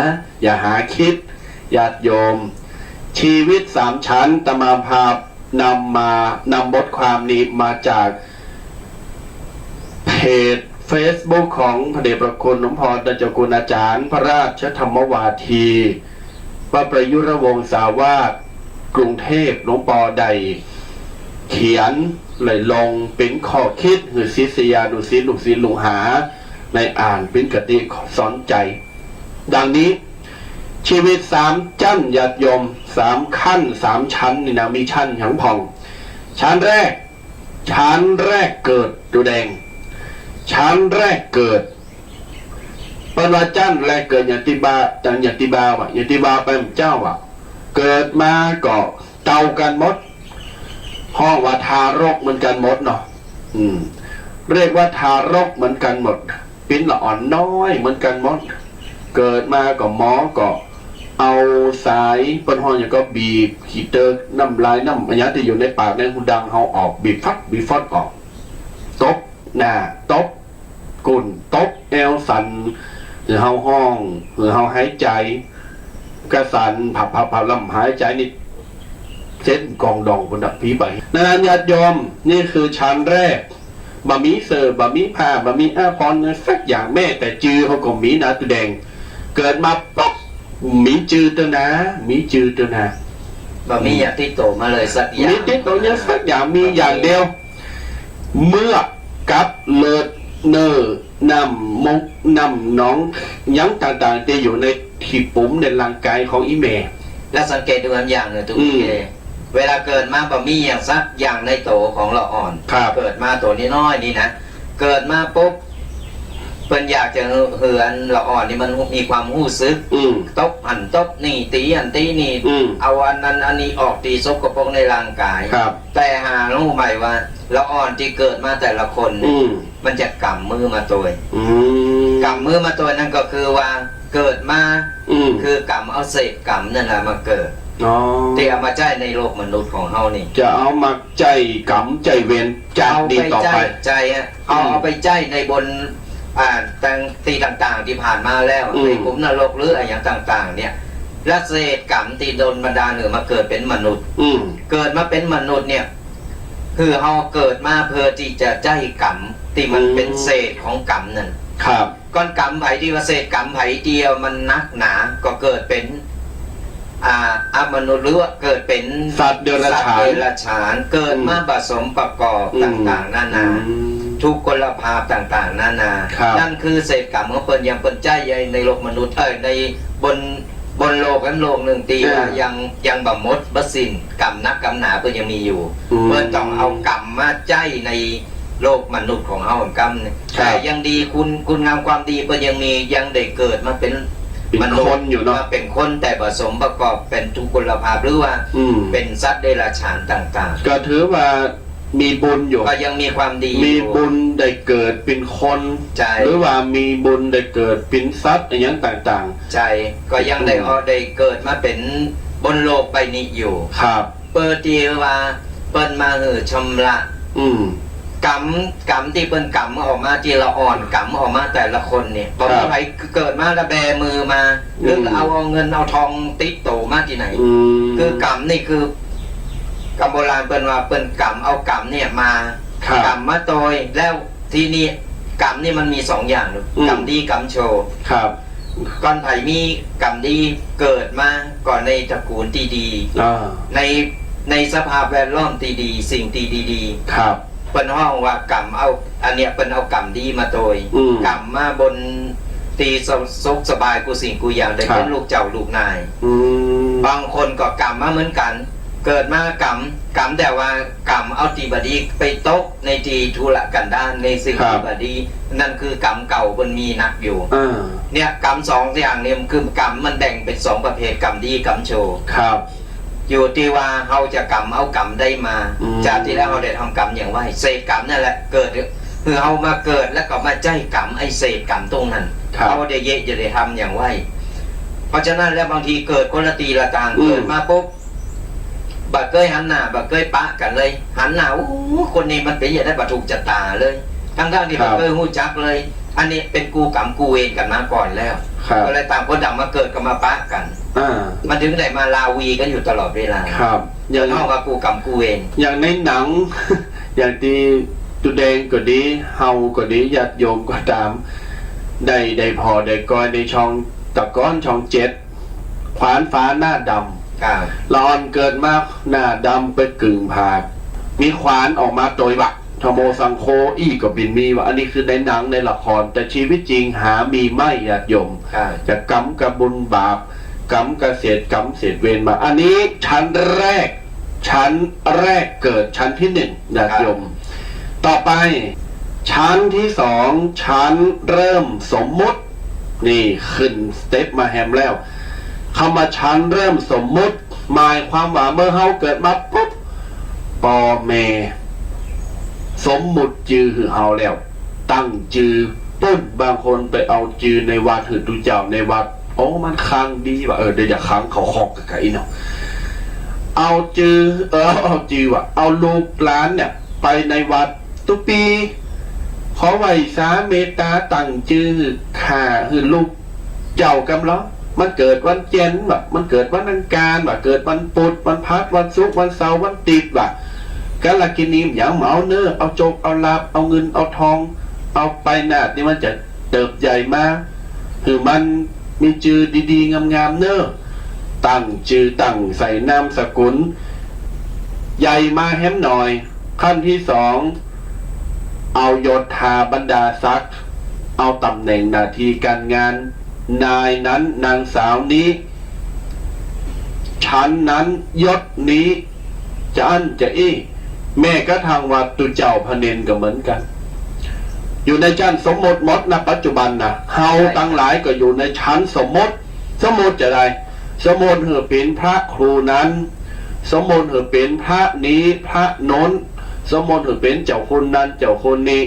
อย่าหาคิดญาติโยมชีวิต3 ชั้นตมาภาพนำบทความนี้มาจากเพจ Facebook ของพระเดชพระคุณหลวงพ่อเจ้าคุณอาจารย์พระราชธรรมวาทีพระประยุรวงศาวาสกรุงเทพหลวงพ่อใดเขียนเลยลงเป็นข้อคิดหรือศิษยานุศิษย์ลูกศิษย์ลูกหาในอ่านเป็นกติสอนใจดังนี้ชีวิต3 ชั้นญาติโยม3 ขั้น3 ชั้นนี่นะมีชั้นอย่างพองชั้นแรกเกิดดูแดงชั้นแรกเกิดปรจันแรกเกิดอย่างติบาไปเจ้าเกิดมาก็เตากันหมดห้องว่าทารกเหมือนกันหมดเนาะเรียกว่าทารกเหมือนกันหมดปิ้นละอ่อนน้อยเหมือนกันหมดเกิดมาก็หมอก็เอาสายปนห้องอย่างก็บีบขีเตอร์น้ำลายน้ำอันนี้ที่อยู่ในปากในหูดังเขาออกบีบฟอดออกตบหน้าตบกุ่นตบแอวสันหรือเฮาห้องหรือเฮาหายใจกระสันผับลำหายใจนี่ เส้นกองดองบนดับพีไปนานญาติโยมนี่คือชั้นแรกบะหมี่เสิร์ฟบะหมี่ผ้าบะหมี่อาพรณ์สักอย่างแม่แต่จือเขาก็มีนะตัวแดงเกิดมาป๊อกมีจือตัวนะมีจือตัวนะ บะหมี่อย่างที่โตมาเลยสักอย่าง มีติดตัวเนี้ยสักอย่างมีอย่างเดียว เมื่อกับเลิศเนอนำมุกนำน้องยังต่างๆจะอยู่ในที่ปุ๋มในร่างกายของอีเม แล้วสังเกตดูอย่างหนึ่งทุกทีเวลาเกิดมาบะหมี่อย่างสักอย่างในโตของละอ่อน ครับ เกิดมาตัวนี้น้อยนี่นะเกิดมาปุ๊บเพิ่นอยากจะเหือนละอ่อนนี่มันมีความหู้ซึก ตบหันตบนี่ตีหันตีนี่ เอาอันนั้นอันนี้ออกตีซกกระปงในร่างกาย ครับ แต่หารู้ไหมว่าละอ่อนที่เกิดมาแต่ละคนเนี่ยมันจะกำมือมาตัวกำมือมาตัวนั่นก็คือว่าเกิดมาคือกำเอาเศษกำนั่นแหละมาเกิดที่เอามาใจในโลกมนุษย์ของเฮานี่จะเอามาใจกำใจเวียนจากดีต่อไปใจเอาไปใจในบนต่างตีต่างๆที่ผ่านมาแล้วในภูมินรกหรืออะไรอย่างต่างๆเนี่ยและเศษกรรมที่โดนบันดาลหรือมาเกิดเป็นมนุษย์เกิดมาเป็นมนุษย์เนี่ยคือเฮาเกิดมาเพื่อที่จะใจกรรมที่มันเป็นเศษของกรรมนั่นครับก้อนกรรมไผ่ที่ว่าเศษกรรมไผ่เดียวมันนักหนาก็เกิดเป็นมนุษย์หรือว่าเกิดเป็นสัตว์เดรัจฉานเกิดมาผสมประกอบต่างๆนานาทุกกลภาพต่างๆนานานั่นคือเศษกรรมของเพิ่นยังเพิ่นใจใหญ่ในโลกมนุษย์ในบนโลกนั้นโลกหนึ่งตีว่ายังบ่หมดบ่สิ้นกรรมนักกรรมหนาเพิ่นยังมีอยู่เพิ่นต้องเอากรรมมาใจในโลกมนุษย์ของเฮากรรมแต่ยังดีคุณงามความดีเพิ่นยังมียังได้เกิดมาเป็นมนุษย์อยู่เนาะเป็นคนแต่ผสมประกอบเป็นทุกกลภาพหรือว่าเป็นสัตว์เดรัจฉานต่างๆก็ถือว่ามีบุญอยู่ก็ยังมีความดีมีบุญได้เกิดเป็นคนหรือว่ามีบุญได้เกิดเป็นสัตว์อย่างต่างๆใจก็ยังได้เกิดมาเป็นบนโลกใบนี้อยู่ครับเปิดดีว่าเปิ้นมาชำระกรรมที่เปิ้นกรรมออกมาทีละอ่อนกรรมออกมาแต่ละคนเนี่ยบอกว่าใครเกิดมาแล้วแบมือมาหรือเอาเงินเอาทองติดโตมาที่ไหนคือกรรมนี่คือกรรมโบราณเปิ้นว่าเปิ้นกรรมเอากรรมเนี่ยมากรรมมาโตยแล้วที่นี่กรรมนี่มันมีสองอย่างกรรมดีกรรมโชว์ครับก่อนไผ่มีกรรมดีเกิดมาก่อนในตระกูลที่ดีในสภาพแวดล้อมที่ดีสิ่งที่ดีๆครับเปิ้นห้องว่ากรรมเอาอันเนี้ยเปิ้นเอากรรมดีมาโตยกรรมมาบนตีสุขสบายกูสิ่งกูอย่างได้เป็นลูกเจ้าลูกนายบางคนก็กรรมมาเหมือนกันเกิดมากรรมแต่ว่ากรรมเอาตีบดีไปตกในทีธุระกันด้านในสิ่งที่บดีนั่นคือกรรมเก่ามันมีนักอยู่เนี่ยกรรมสองอย่างเนี่ยคือกรรมมันแบ่งเป็นสองประเภทกรรมดีกรรมโชว์ครับอยู่ที่ว่าเราจะกรรมเอากรรมได้มาจากที่แล้วเราได้ทำกรรมอย่างไรเศษกรรมนั่นแหละเกิดคือเรามาเกิดแล้วก็มาใจกรรมไอเศษกรรมตรงนั้นเราได้เยอะจะได้ทำอย่างไรเพราะฉะนั้นแล้วบางทีเกิดคนละตีละต่างเกิดมาปุ๊บบักเกยหันหน้าบักเกยปะกันเลยหันหน้าคนนี้มันเป็นอย่างได้บัตรถูกจัตตาเลยทั้งที่บักเกยหูจักเลยอันนี้เป็นกูกรรมกูเวรกันมาก่อนแล้วก็เลยต่างคนต่างมาเกิดกันมาปะกันมันถึงได้มาลาวีกันอยู่ตลอดเวลาครับอย่างนอกกับกูกรรมกูเวรอย่างในหนัง อย่างที่ตุแดงก็ดีเฮาก็ดีญาติโยมก็ตามได้พอได้ก้อยในช่องตะก้อนช่อง7ขวานฟ้าหน้าดำละอ่อนเกิดมากหน้าดำไปกึ่งผากมีขวานออกมาโดยบักธโมสังโคอี้ก็บินมีว่าอันนี้คือในหนังในละครแต่ชีวิตจริงหามีไม่ญาติโยมจะกรรมกับบุญบาปกรรมกับเศษกรรมเศษเวรมาอันนี้ชั้นแรกเกิดชั้นที่1ญาติโยมต่อไปชั้นที่2ชั้นเริ่มสมมุตินี่ขึ้นสเต็ปมาแฮมแล้วคำว่าชั้นเริ่มสมมุติหมายความว่าเมื่อเฮาเกิดมาปุ๊บปอแม่สมมุติจือคือเฮาแล้วตั้งจือปุ้นบางคนไปเอาจือในวัดหือดูเจ้าในวัดโอ้มันค้างดีว่ะเดี๋ยวอย่าค้างเขาหอกกับไก่เนาะเอาจือเอาจือว่ะเอาลูกหลานเนี่ยไปในวัดตุปีขอไหวสาเมตตาตั้งจือข่าคือลูกเจ้ากำล้อ มันเกิดวันเจนแบบมันเกิดวันอังคารแบบเกิดวันพุธวันพฤหัสวันศุกร์วันเสาร์วันติดแบบการละกินนิ่มอย่างเหมาเนื้อเอาโจกเอาลาบเอาเงินเอาทอง เอาไปนาดนี่มันจะเติบใหญ่มากคือมันมีจือดีๆงามๆเน้อตั้งจือตั้งใส่นามสกุลใหญ่มาแฮมหน่อยขั้นที่สองเอายศถาบรรดาศักดิ์เอาตำแหน่งหน้าที่การงานนายนั้นนางสาวนี้ชั้นนั้นยศนี้จะอั้นจะอี้แม่ก็ทางวัดตุเจ้าพระเนนก็เหมือนกันอยู่ในชั้นสมมติหมดนะปัจจุบันนะเฮาตั้งหลายก็อยู่ในชั้นสมมติจะได้สมมติเหือเป็นพระครูนั้นสมมติเหือเป็นพระนี้พระโน้นสมมติเหือเป็นเจ้าคนนั้นเจ้าคนนี้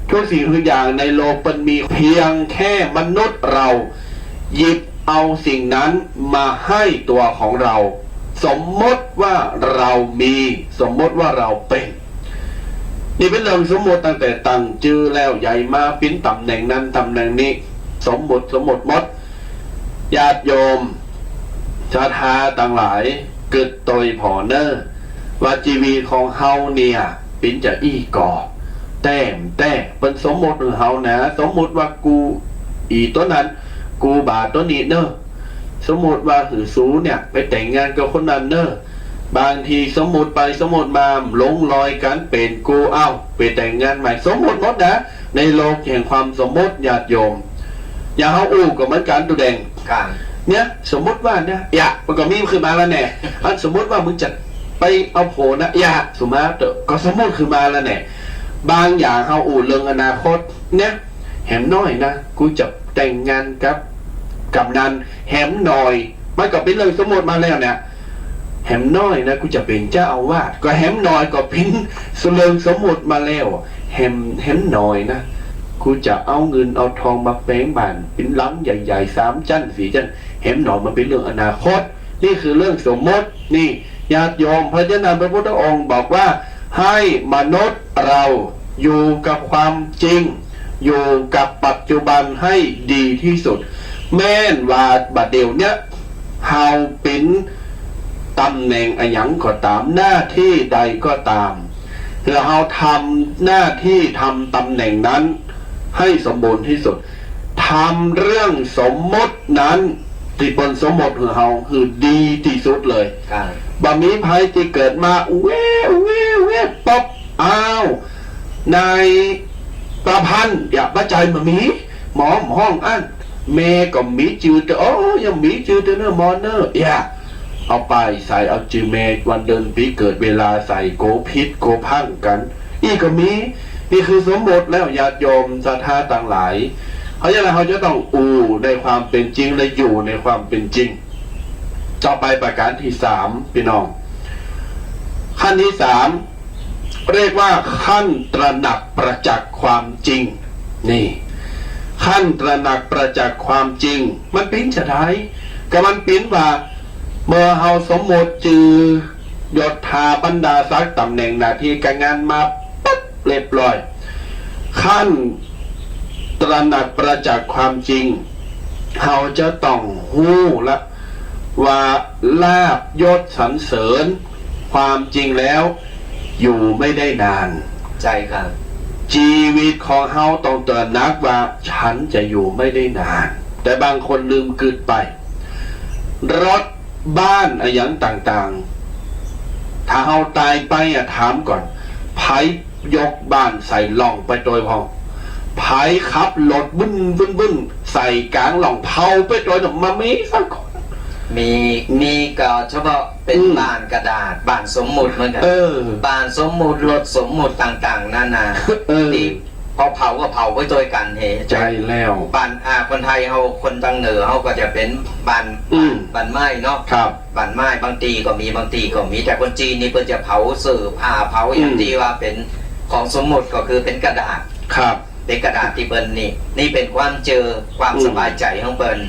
ทุกสิ่งทุกอย่างในโลกมันมีเพียงแค่มนุษย์เราหยิบเอาสิ่งนั้นมาให้ตัวของเรา สมมติว่าเรามีสมมติว่าเราเป็นนี่เป็นเรื่องสมมติตั้งแต่ตั้งชื่อแล้วใหญ่มาปิ้นตำแหน่งนั้นตำแหน่งนี้สมมติหมดญาติโยมชาทาต่างหลายเกิดโดยผอเนอร์ว่าชีวิตของเฮาเนี่ยปิ้นจะอี้ก่อแต่เป็นสมมติของเฮานะสมมติว่ากูอีตัวนั้นกูบาตัวนี้เนอะสมมติว่าหือซูเนี่ยไปแต่งงานกับคนนั้นเนอะบางทีสมมติไปสมมติมาหลงลอยกันเป็นกูไปแต่งงานใหม่สมมติหมดนะในโลกแห่งความสมมติญาติโยมอย่าเฮาอู้กับเหมือนกันตัวแดงเนี่ยสมมติว่าเนี่ยมันก็มีขึ้นมาแล้วแน่อันสมมติว่ามึงจะไปเอาโผนะสมมติก็สมมติขึ้นมาแล้วแน่บางอย่างเฮาอู้เรื่องอนาคตเนี่ยแหมน้อยนะกูจะแต่งงานกับนันแหมหน่อยมันก็เป็นเรื่องสมมติมาแล้วเนี่ยแหมน้อยนะกูจะเป็นเจ้าอาวาสก็แหมน้อยก็เป็นเรื่องสมมติมาแล้วแหมน้อยนะกูจะเอาเงินเอาทองมาแปลงบ้านเป็นหลังใหญ่ๆ3 ชั้น 4 ชั้นแหมน้อยมันเป็นเรื่องอนาคตนี่คือเรื่องสมมตินี่ญาติโยมพระเจ้าพระพุทธองค์บอกว่าให้มนุษย์เราอยู่กับความจริงอยู่กับปัจจุบันให้ดีที่สุดแม่นว่าบัดเดี๋ยวเนี้ยเฮาเป็นตำแหน่งอะไรอย่างก็ตามหน้าที่ใดก็ตามแล้วเฮาทำหน้าที่ทำตำแหน่งนั้นให้สมบูรณ์ที่สุดทำเรื่องสมมตินั้นที่บนสมมติของเฮาคือดีที่สุดเลยบะมีภัยที่เกิดมาเว้ป๊อบในประพันธ์อย่าประใจมามีหมอห้องอันแม่ก็มีจืดแต่ยังมีจืดแต่เนื้อมอนเนอร์เอาไปใส่เอาจืดแม่วันเดินปีเกิดเวลาใส่โกพิษโกพังกันอีก็มีนี่คือสมบทแล้วญาติโยมศรัทธาต่างหลายเขาจะต้องในความเป็นจริงและอยู่ในความเป็นจริงต่อไปประการที่3พี่น้องขั้นที่3เรียกว่าขั้นตระหนักประจักษ์ความจริงนี่ขั้นตระหนักประจักษ์ความจริงมันเป็นจะได้ก็มันเป็นว่าเมื่อเฮาสมมติจือยศถาบรรดาศักดิ์ตำแหน่งหน้าที่การงานมาปั๊บเรียบร้อยขั้นตระหนักประจักษ์ความจริงเฮาจะต้องหู้ละว่าลาภยศสรรเสริญความจริงแล้วอยู่ไม่ได้นานใช่ครับชีวิตของเฮาต้องตระหนักว่าฉันจะอยู่ไม่ได้นานแต่บางคนลืมกึดไปรถบ้านอะไรอย่างต่างๆถ้าเฮาตายไปถามก่อนไผยกบ้านใส่ล่องไปโดยพอไผขับรถบึ้นใส่กลางล่องเผาไปโดยมามีสักคนมีก็เฉพาะเป็นบ้านกระดาษบ้านสมมุติเหมือนกันบ้านสมมุติรถสมมุติต่างๆนานาที่พอเผาก็เผาไว้โดยกันใจแล้วบ้านคนไทยเขาคนทางเหนือเขาก็จะเป็นบ้านไม้เนาะบ้านไม้บางทีก็มีแต่คนจีนนี่เพิ่นจะเผาสื่อผ้าเผาอย่างที่ว่าเป็นของสมมุติก็คือเป็นกระดาษเป็นกระดาษที่เปิ้นนี่เป็นความเจอความสบายใจของเปิ้น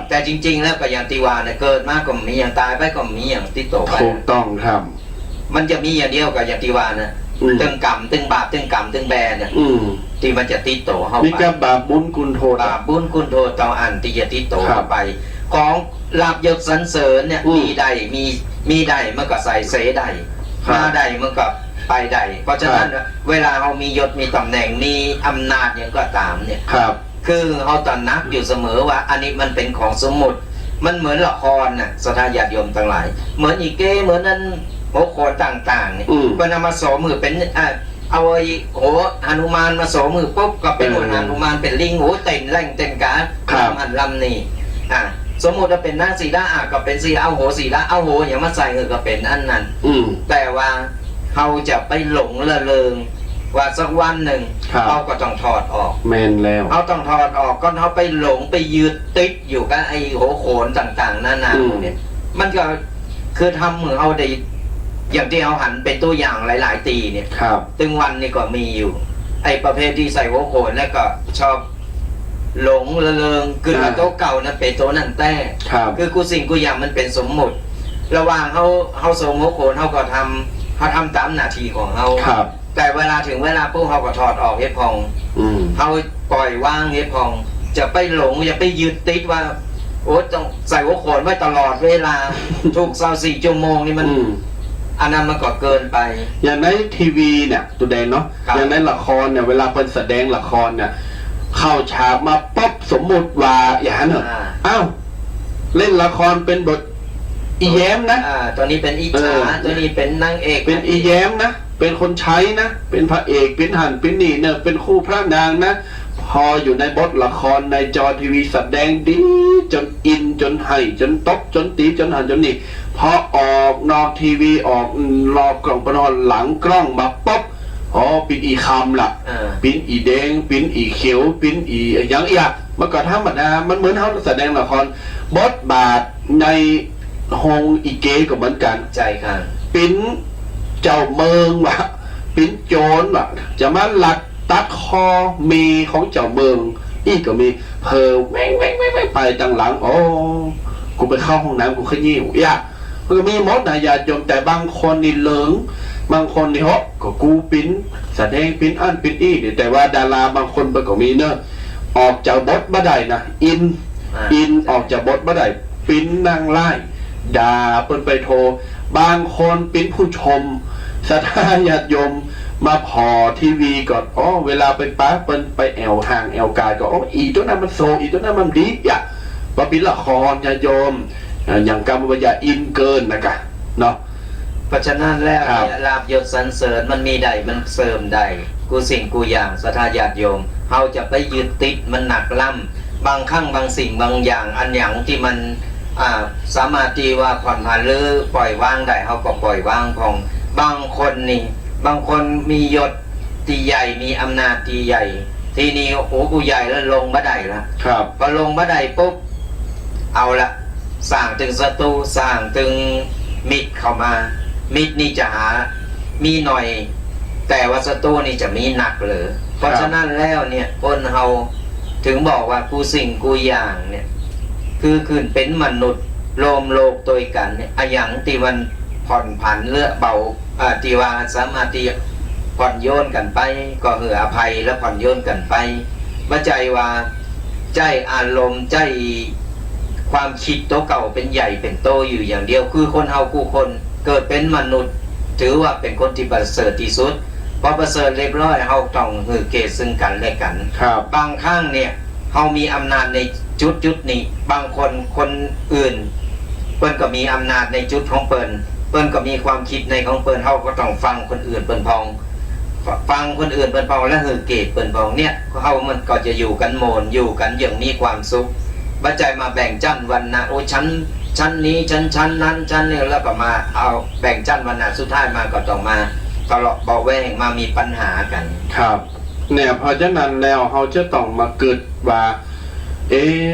แต่จริงๆแล้วก็อย่างที่ว่าเนี่ยเกิดมาก็มีอย่างตายไปก็มีอย่างติดต่อไปถูกต้องครับมันจะมีอย่างเดียวกับอย่างที่ว่านะตึงกรรมตึงบาปตึงกรรมตึงแบนเนี่ยที่มันจะติดต่อเข้าไปนี่ก็บาปบุญคุณโทษบาปบุญคุณโทษต่ออันที่จะติดต่อเข้าไป ของลาบยศสรรเสริญเนี่ยมีใดมีใดมันก็ใส่เสใดมาใดมันก็ไปใดเพราะฉะนั้นเวลาเรามียศมีตำแหน่งมีอำนาจอย่างก็ตามเนี่ยคือเราตระหนักอยู่เสมอว่าอันนี้มันเป็นของสมมุติมันเหมือนละครน่ะศรัทธาญาติโยมทั้งหลายเหมือนอีเก้เหมือนนั้นโหโขนต่างๆเนี่ยก็นำมาโสมือเป็นเอาไอ้โหหนุมานมาโสมือปุ๊บก็เป็นหนุมานเป็นลิงโหเต้นแรงเต้นกามันลำนี่สมมติว่าเป็นนางสีดาก็เป็นสีเอาโหสีดาเอาโหอย่างมาใส่เงือก็เป็นอันนั้นแต่ว่าเขาจะไปหลงละเลงว่าสักวันหนึ่งเขาก็ต้องถอดออกแมนแล้วเขาต้องถอดออกก็เขาไปหลงไปยืดติดอยู่กับไอ้โหโขนต่างๆนานาเนี่ยมันก็คือทำเหมือนเอาได้อย่างที่เขาหันเป็นตัวอย่างหลายๆตีเนี่ยตึงวันนี่ก็มีอยู่ไอ้ประเภทที่ใส่โหโขนแล้วก็ชอบหลงละเลงคือโต๊ะเก่านะเป็นโต๊ะนั่นแต่คือกูสิ่งกูอย่างมันเป็นสมมุติระหว่างเขาทรงโหโขนเขาก็ทำตามหน้าที่ของเขาแต่เวลาถึงเวลาพวกเขาก็ถอดออกเฮ็ดพองเขาปล่อยว่างเฮ็ดพองจะไปหลงอย่าไปยึดติดว่าโอ้ต้องใส่หัวโขนไว้ตลอดเวลาทุก24 ชั่วโมงนี่มันอันนั้นมันก็เกินไปอย่างในทีวีเนี่ยตัวแดงเนาะอย่างในละครเนี่ยเวลาเป็นแสดงละครเนี่ยเข้าฉากมาป๊บสมมุติว่าอย่างนั้นเหรออ้าวเล่นละครเป็นบทอีแย้มนะตัวนี้เป็นอีจ๋าตัวนี้เป็นนางเอกเป็นอีแย้มนะเป็นคนใช้นะเป็นพระเอกเป็นหันเป็นนี่เนี่ยเป็นคู่พระนางนะพออยู่ในบทละครในจอทีวีแสดงดีจนอินจนให้จนตบจนตีจนหันจนนี่พอออกนอกทีวีออกรอบกล่องปนอนหลังกล้องมาป๊บปินอีคำล่ะปินอีแดงปินอีเขียวปินอีอย่างอีกมันก็ธรรมดามันเหมือนเขาแสดงละครบทบาทในฮงอีเกก็เหมือนกันใจค่ะปินเจ้าเมืองว่ะปินโจรว่ะจะมาลักตัดคอมีของเจ้าเมืองอีกก็มีเพอแม่งไปจังหลังกูไปเข้าห้องน้ำกูขยี้มันก็มีมดนะญาติโยมแต่บางคนนี่เหลิงบางคนนี่ก็กูปิ้นแสดงปิ้นอันปิ้นอีแต่ว่าดาราบางคนมันก็มีเนอะออกจากบทบ่ได้นะอินออกจากบทบ่ได้ปิ้นนางไล่ด่าเปิ้นไปโทรบางคนปิ้นผู้ชมศรัทธาญาติโยมมาพอทีวีก่อนเวลาไปป้าเปิ้นไปแอวห่างแอวกายก็อีตัวนั้นมันโซอีตัวนั้นมันดีว่าปิ้นละครญาติโยมอย่างกรรมวิญญาอินเกินนะกะเนาะเพราะฉะนั้นแล้วลาบยศสรรเสริญมันมีใดมันเสริมใดกูสิ่งกูอย่างศรัทธาญาติโยมเขาจะไปยึดติดมันหนักล่ำบางครั้งบางสิ่งบางอย่างอันอย่างที่มันสามารถที่ว่าผ่อนผันหรือปล่อยวางได้เขาก็ปล่อยวางของบางคนนี่บางคนมียศที่ใหญ่มีอำนาจที่ใหญ่ทีนี้โอ้โหกูใหญ่แล้วลงบันไดละพอลงบันไดปุ๊บเอาละสร้างถึงศัตรูสร้างถึงมิตรเข้ามามิตรนี่จะหามีหน่อยแต่ว่าศัตรูนี่จะมีหนักเลยเพราะฉะนั้นแล้วเนี่ยคนเฮาถึงบอกว่ากูสิ่งกูอย่างเนี่ยคือเป็นมนุษย์โลมโลกตัวกันเนี่ยอย่างที่มันผ่อนผันเลือกเบาที่ว่าสามารถที่ผ่อนโยนกันไปก็เหืออภัยแล้วผ่อนโยนกันไปว่าใจว่าใจอารมณ์ใจความคิดตัวเก่าเป็นใหญ่เป็นโตอยู่อย่างเดียวคือคนเฮากูคนเกิดเป็นมนุษย์ถือว่าเป็นคนที่ประเสริฐที่สุดพอประเสริฐเรียบร้อยเฮาต้องหือเกศซึ่งกันและกันบางครั้งเนี่ยเฮามีอำนาจในจุดนี้บางคนอื่นเปิ้นก็มีอำนาจในจุดของเปิ้นก็มีความคิดในของเปิ้นเฮาก็ต้องฟังคนอื่นเปิ้นพองฟังคนอื่นเปิ้นพองและหือเกศเปิ้นพองเนี่ยเฮามันก็จะอยู่กันโมนอยู่กันอย่างมีความสุขบัจจัยมาแบ่งจันวันนะโอ้ชั้นนี้ชั้นนั้นชั้นนี้แล้วก็มาเอาแบ่งจันวันนะสุดท้ายมาก็ต้องมาทะเลาะเบาแวงมามีปัญหากันครับเนี่ยเพราะฉะนั้นแล้วเขาจะต้องมาเกิดว่า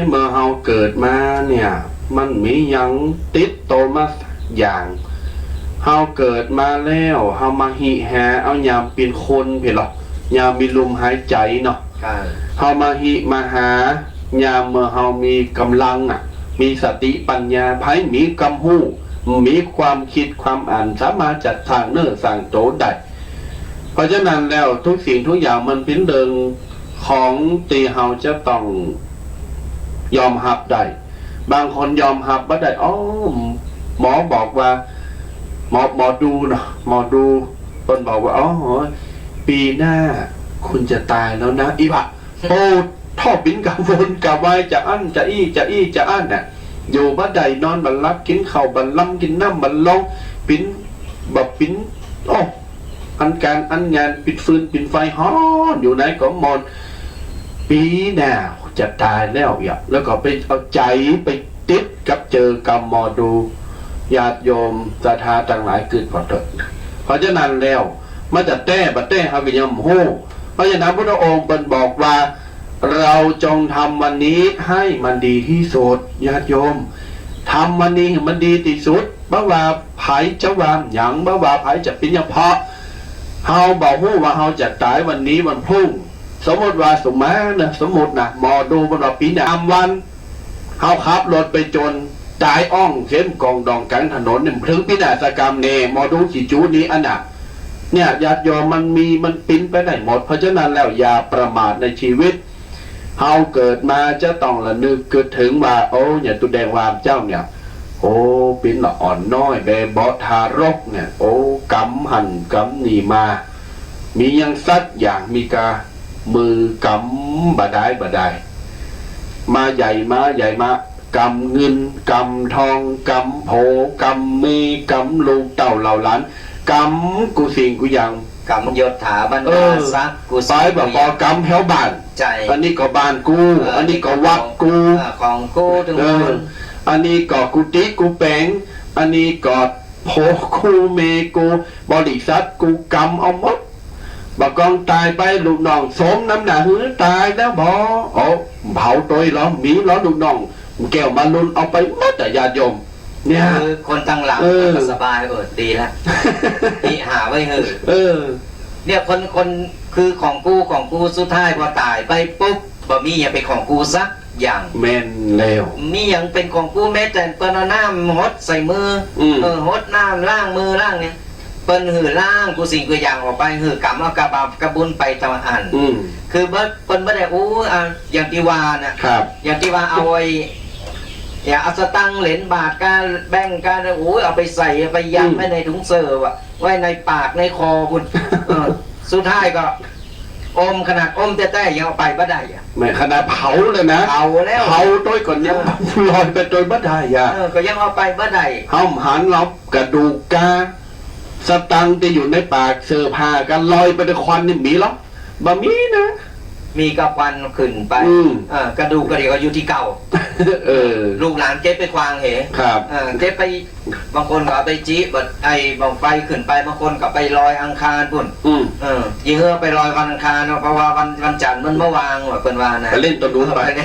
เมื่อเขาเกิดมาเนี่ยมันมียังติดโตมาอย่างเขาเกิดมาแล้วเขามาหิแหเอายามเป็นคนเพื่อหรอยามมีลมหายใจเนาะเขามาหิมาหายามเมื่อเฮามีกำลังมีสติปัญญาไผมีกำหู้มีความคิดความอ่านสามารถจัดสร้างเนื้อสร้างโตได้เพราะฉะนั้นแล้วทุกสิ่งทุกอย่างมันเป็นเรื่องของที่เฮาจะต้องยอมรับได้ บางคนยอมรับบ่ได้อ๋อหมอบอกว่าหมอดูเนาะหมอดูคนบอกว่าอ๋อปีหน้าคุณจะตายแล้วนะอีบะโอ้ท่อปิ้นกับวนกับวายจะอั้นจะอี้จะอั้นน่ะอยู่บ่ได้นอนบันลับกินข้าวบันลำกินน้ำบันลงปิ้นแบบปิ้นโอ้อันการอันงานปิดฟืนปิดไฟฮ้อนอยู่ไหนก็มอนปีหน้าจะตายแล้วอย่าแล้วก็ไปเอาใจไปติดกับเจอกรรมหมอดูญาติโยมศรัทธาต่างหลายเกิดพอเถิดเพราะฉะนั้นแล้วมันจะแต้บัดแต้ฮาวิยมโฮเพราะฉะนั้นพระองค์เป็นบอกว่าเราจงทำวันนี้ให้มันดีที่สุดญาติโยมทำวันนี้ให้มันดีที่สุดบ่ว่าไผจะวางหยังบ่ว่าไผจะเป็นเฉพาะเฮาบอกฮู้ว่าเฮาจะตายวันนี้วันพรุ่งสมมติว่าสมมตินะหมอดูบ่ว่าปีหน้าวันเฮาขับรถไปจนตายอ่องเส้นกองดองกลางถนนเนี่ยถึงพินาศกรรมเน่หมอดูสิจูนี้อันน่ะเนี่ยญาติโยมมันปิ้นไปได้หมดเพราะฉะนั้นแล้วอย่าประมาทในชีวิตเฮาเกิดมาจะต้องระลึกเกิดถึงว่าโอ้เนี่ยตุแดงวามเจ้าเนี่ยโอ้ปิ้นละอ่อนน้อยเบบอทารกเนี่ยโอ้กำหันกำหนีมามียังสักอย่างมีกามือกำบดายมาใหญ่มากำเงินกำทองกำโผกำมีกำลูกเต่าเหล่าหลานกำกูสิ่งกูยังกำยศถาบรรดาศักดิ์กูไปแบบพอกำแถวบ้านใจอันนี้ก็บ้านกูอันนี้ก็วัดกูของกูถึงอันนี้ก็กุฏิกูแปงอันนี้ก็โผกูเมกูบริษัทกูกำเอาหมดบอกกองตายไปลูกน้องสมน้ำหนาหือตายแล้วบโอ้เผาตัวเหรอมีเหรอลูกน้องแก้วมาลุนเอาไปหมดแต่ญาติโยมเนี่ยคนตั้งหลังก็สบายดีแล้วที่หาไว้เนี่ยคนคือของกูสุดท้ายพอตายไปปุ๊บบ่มีอย่าไปของกูซักอย่างแม่นแล้วมีอย่างเป็นของกูแม้แต่เปิ้นน้ำหดใส่มือหดน้ำล้างมือล้างเนี่ยเปิ้นหือล้างกูสิ่งกูอย่างออกไปหือกำเอากระบาบกระบุญไปตะวันอันคือเปิ้นไม่ได้อย่างที่ว่าน่ะอย่างที่ว่าเอาไว้อย่าเอาสตังเหรียญบาทการแบ่งการเอาไปใส่ไปยัดไว้ในถุงเสิร์ฟไว้ในปากในคอคุณสุดท้ายก็อมขนาดอมแต่ยังเอาไปบ่ได้ไม่ขนาดเผาเลยนะเผาแล้วเผาโดยก่อนยังลอยไปโดยบ่ได้ก็ยังเอาไปบ่ได้ห้ามหันเรากระดูกกาสตังที่อยู่ในปากเสื้อผ้ากันลอยไปด้วยควันนี่มีหรอบ่มีนะมีกระควันขึ้นไปกระดูกกระเดี่ยวอยู่ที่เก่าลูกหลานเก็บไปควางเหเก็บไปบางคนก็ไปจี้บางไฟขึ้นไปบางคนก็ไปลอยอังคารปุ่นยี่เฮือไปลอยวันอังคารเพราะว่าวันจันทร์มันเมื่อวางว่าเป็นวานะเล่นตัวนู้นไปเ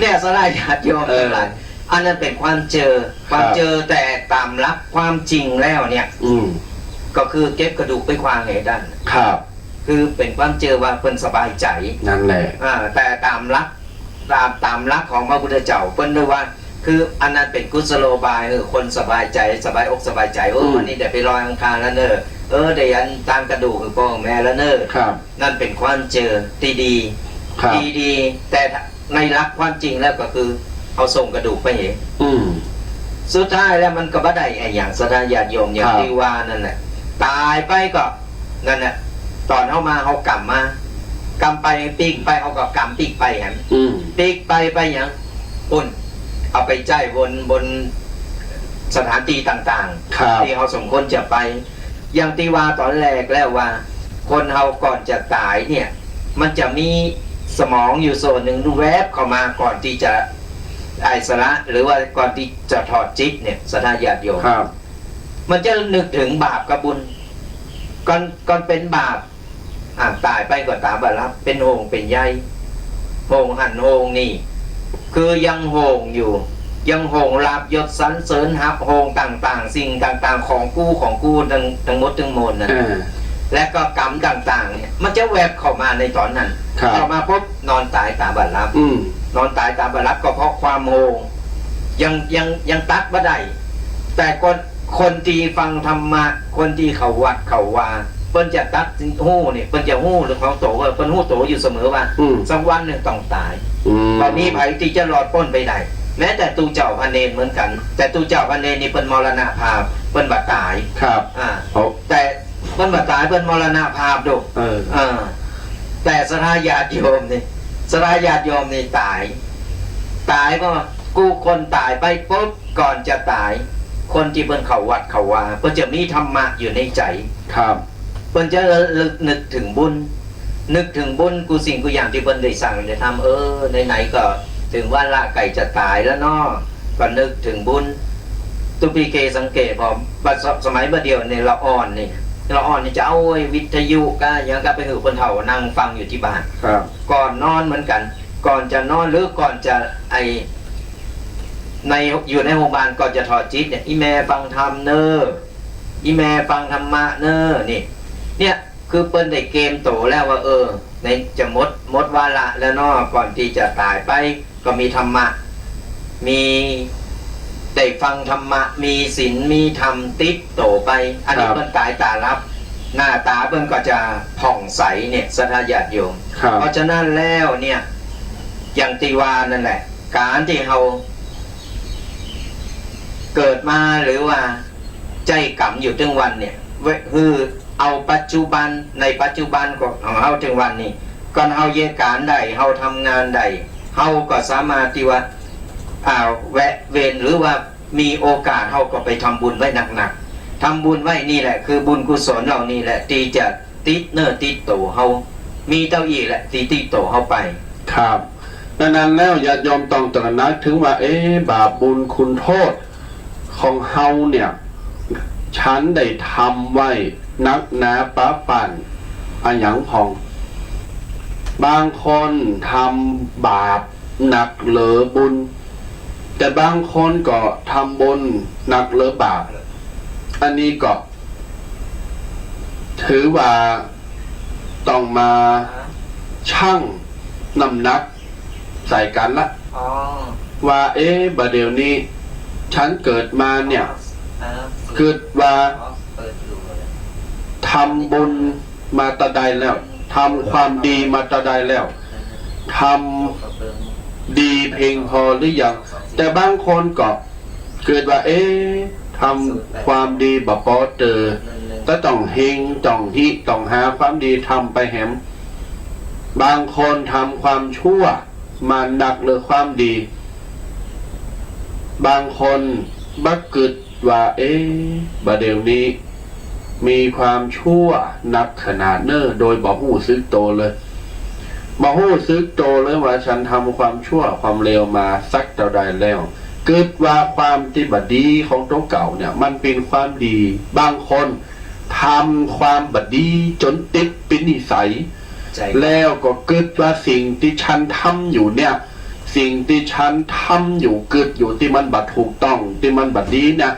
นี่ยสลายญาติโยมทั้งหลายอันนั้นเป็นความเจอแต่ตามลักความจริงแล้วเนี่ยก็คือเก็บกระดูกไปควางเหดันครับคือเป็นความเจอว่าเพิ่นสบายใจนั่นแหละแต่ตามลักของพระพุทธเจ้าเพิ่นด้วยว่าคืออันนั้นเป็นกุศโลบายคนสบายใจสบายอกสบายใจวันนี้เดี๋ยวไปลอยอังคารแล้วเดี๋ยวยันตามกระดูกคือพ่อแม่แล้วนั่นเป็นความเจอดีแต่ในลักความจริงแล้วก็คือเอาส่งกระดูกไปเหตุสุดท้ายแล้วมันก็บ่ได้อย่างสถานญาติโยมอย่างที่ว่านั่นแหละตายไปก็นั่นแหละตอนเข้ามาเขากำไปปีกไปเขาก็กำปีกไปฮะปีกไปอย่างปุ่นเอาไปใจบนสถานที่ต่างๆที่เขาสมควรจะไปอย่างที่ว่าตอนแรกแล้วว่าคนเขาก่อนจะตายเนี่ยมันจะมีสมองอยู่ส่วนหนึ่งแวบเข้ามาก่อนที่จะไอสระหรือว่าก่อนที่จะถอดจิตเนี่ยสถานญาติโยมมันจะนึกถึงบาปกับบุญก่อนเป็นบาปตายไปก็ตามบารับเป็นโหงเป็นใยโหงหันโหงนี่คือยังโหงอยู่ยังโหงลาบยศสรรเสริญหักโหงต่างๆสิ่งต่างๆของกูทั้งหมดทั้งมวลนั่นและก็กรรมต่างๆเนี่ยมันจะแวบเข้ามาในตอนนั้นเข้ามาพบนอนตายตามบารับนอนตายตามบารับก็เพราะความโหงยังตัดบ่ได้แต่คนที่ฟังธรรมะคนที่เขาวัดเขาวา ปิ้นจะตัดหู้นี่เปิ้นจะหู้หรือของโตว่าเปิ้นหู้โตอยู่เสมอว่าสักวันหนึ่งต้องตายตอนนี้ไผที่จะรอดพ้นไปได้แม้แต่ตู้เจ้าพระเนรเหมือนกัน แต่ตู้เจ้าพระเนรนี่เปิ้นมรณภาพเปิ้นบ่ตายครับแต่เปิ้นบ่ตายเปิ้นมรณภาพดูแต่สราญาติโยมนี่สราญาติโยมนี่ตายเพราะกูคนตายไปปุ๊บก่อนจะตายคนที่เปิ้นเข้าวัดเข้าวาเปิ้นจะมีธรรมะอยู่ในใจครับเปิ้นจะนึกถึงบุญกูสิ่งกูอย่างที่เปิ้นได้สั่งได้ทำไหนๆก็ถึงว่าละไก่จะตายแล้วเนาะก็นึกถึงบุญตุปีเกสังเกตพอสมัยเดียวในละอ่อนนี่จะเอาวิทยุก็ยังก็ไปหือคนเฒ่านั่งฟังอยู่ที่บ้านครับก่อนนอนเหมือนกันก่อนจะนอนหรือก่อนจะอยู่ในโรงพยาบาลก่อนจะถอดจิตเนี่ยอีแม่ฟังธรรมเนออีแม่ฟังธรรมะเนอเนี่ยคือเปิ้นได้เกมโตแล้วว่าในจะหมดวาระแล้วเนาะก่อนที่จะตายไปก็มีธรรมะมีได้ฟังธรรมะมีศีลมีธรรมติดโตไปอันนี้เปิ้นตายตารับหน้าตาเปิ้นก็จะผ่องใสเนี่ยสัทธาญาติโยมเพราะฉะนั้นแล้วเนี่ยอย่างติวานั่นแหละการที่เราเกิดมาหรือว่าใจกำอยู่ถึงวันเนี่ยคือเอาปัจจุบันในปัจจุบันของเราถึงวันนี้ก่อนเราเยการได้เราทำงานได้เราก็สามารถที่ว่าแวะเวียนหรือว่ามีโอกาสเราก็ไปทำบุญไว้หนักๆทำบุญไว้นี่แหละคือบุญกุศลเหล่านี้แหละที่จะติดติดโตเรามีเต้าอี้แหละที่ติดโตเราไปครับดังนั้นแล้วญาติโยมต้องตระหนักถึงว่าบาปบุญคุณโทษของเฮาเนี่ยฉันได้ทำไว้นักหนาปะปั่นอันหยังพองบางคนทำบาปหนักเหลือบุญแต่บางคนก็ทำบุญหนักเหลือบาปอันนี้ก็ถือว่าต้องมาชั่งน้ำหนักใส่กันละว่าบัดเดี๋ยวนี้ฉันเกิดมาเนี่ยเกิดว่าทำบุญมาตะใดแล้วทำความดีมาตะใดแล้วทำดีเพียงพอหรือยังแต่บางคนก็เกิดว่าทำความดีบ่พอเจอก็ต้องเฮงต้องฮิต้องหาความดีทำไปแหมบางคนทำความชั่วมาหนักหรือความดีบางคนบักกึดว่าบัดเดี๋ยวนี้มีความชั่วหนักขนาดโดยบ่ฮู้สึกโตเลยบ่ฮู้สึกโตเลยว่าฉันทำความชั่วความเลวมาสักเท่าใดแล้วเกิดว่าความที่บดีของตัวเก่าเนี่ยมันเป็นความดีบางคนทำความบดีจนติดเป็นนิสัยแล้วก็เกิดว่าสิ่งที่ฉันทำอยู่เนี่ยสิ่งที่ฉันทำอยู่เกิดอยู่ที่มันบัดถูกต้องที่มันบัดดีนะ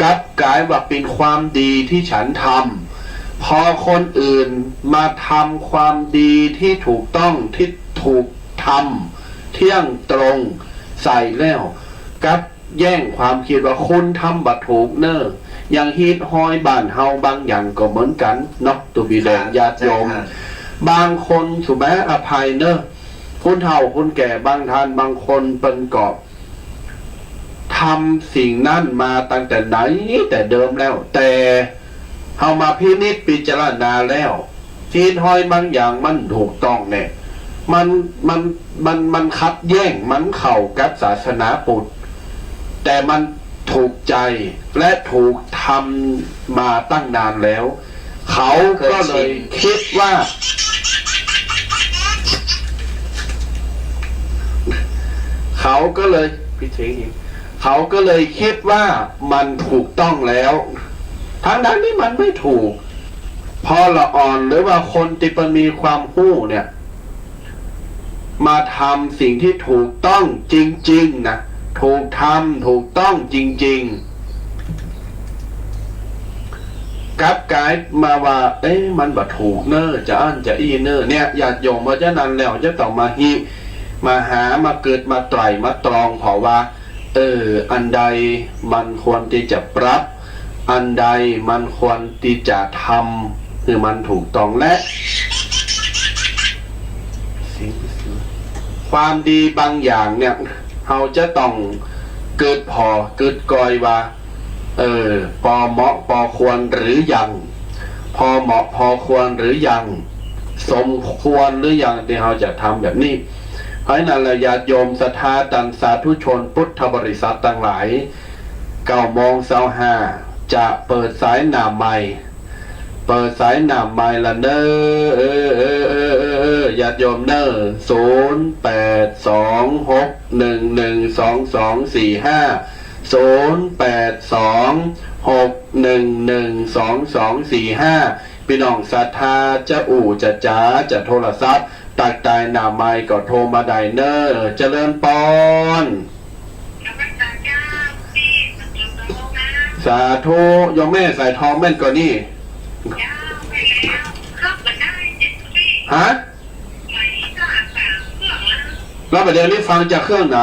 กลับกลายว่าเป็นความดีที่ฉันทำพอคนอื่นมาทำความดีที่ถูกต้องที่ถูกทำเที่ยงตรงใส่แล้วกลับแย่งความคิดว่าคุณทำบัดถูกอย่างฮีดห้อยบ้านเฮาบางอย่างก็เหมือนกันเนาะตัวบีแดงญาติโยมบางคนสุแม้อภัยคนเฒ่าคนแก่บางท่านบางคนเป็นกอบทำสิ่งนั้นมาตั้งแต่ไหนแต่เดิมแล้วแต่เฮามาพินิจพิจารณาแล้วทีนห้อยบางอย่างมันถูกต้องเนี่ยมันขัดแย้งมันเข้ากับศาสนาพุทธแต่มันถูกใจและถูกทำมาตั้งนานแล้วเขาก็เลยคิดว่าเขาก็เลยคิดว่ามันถูกต้องแล้วทางด้านนี้มันไม่ถูกพอละอ่อนหรือว่าคนที่มันมีความรู้เนี่ยมาทำสิ่งที่ถูกต้องจริงๆนะถูกทำถูกต้องจริงๆกลับกลายมาว่ามันบ่ถูกจะอั้นจะอีเนี่ยญาติโยมมาจะนั้นแล้วจะต้องมาหามาเกิดมาไตรมาตรองเพราะว่าอันใดมันควรที่จะปรับอันใดมันควรที่จะทำ คือมันถูกต้องและความดีบางอย่างเนี่ยเราจะต้องเกิดพอเกิดกอยว่าพอเหมาะพอควรหรือยังพอเหมาะพอควรหรือยังสมควรหรือยังที่เราจะทำแบบนี้เพราะนั้นญาติโยมศรัทธาตันสาธุชนพุทธบริษัทต่างหลาย9:25จะเปิดสายหน้าใหม่เปิดสายหน้าใหม่ละเนอญาติโยมเนอ0826112245พี่น้องศรัทธาจะจะจ๋าจะโทรศัพท์ตักตายหน้าไม้ก็โทรมาได้เนอเจริญปอนสาธุโยมแม่สายทองแม่นกว่านี่ฮะแล้วประเดี๋ยวนี้ฟังจากเครื่องไหน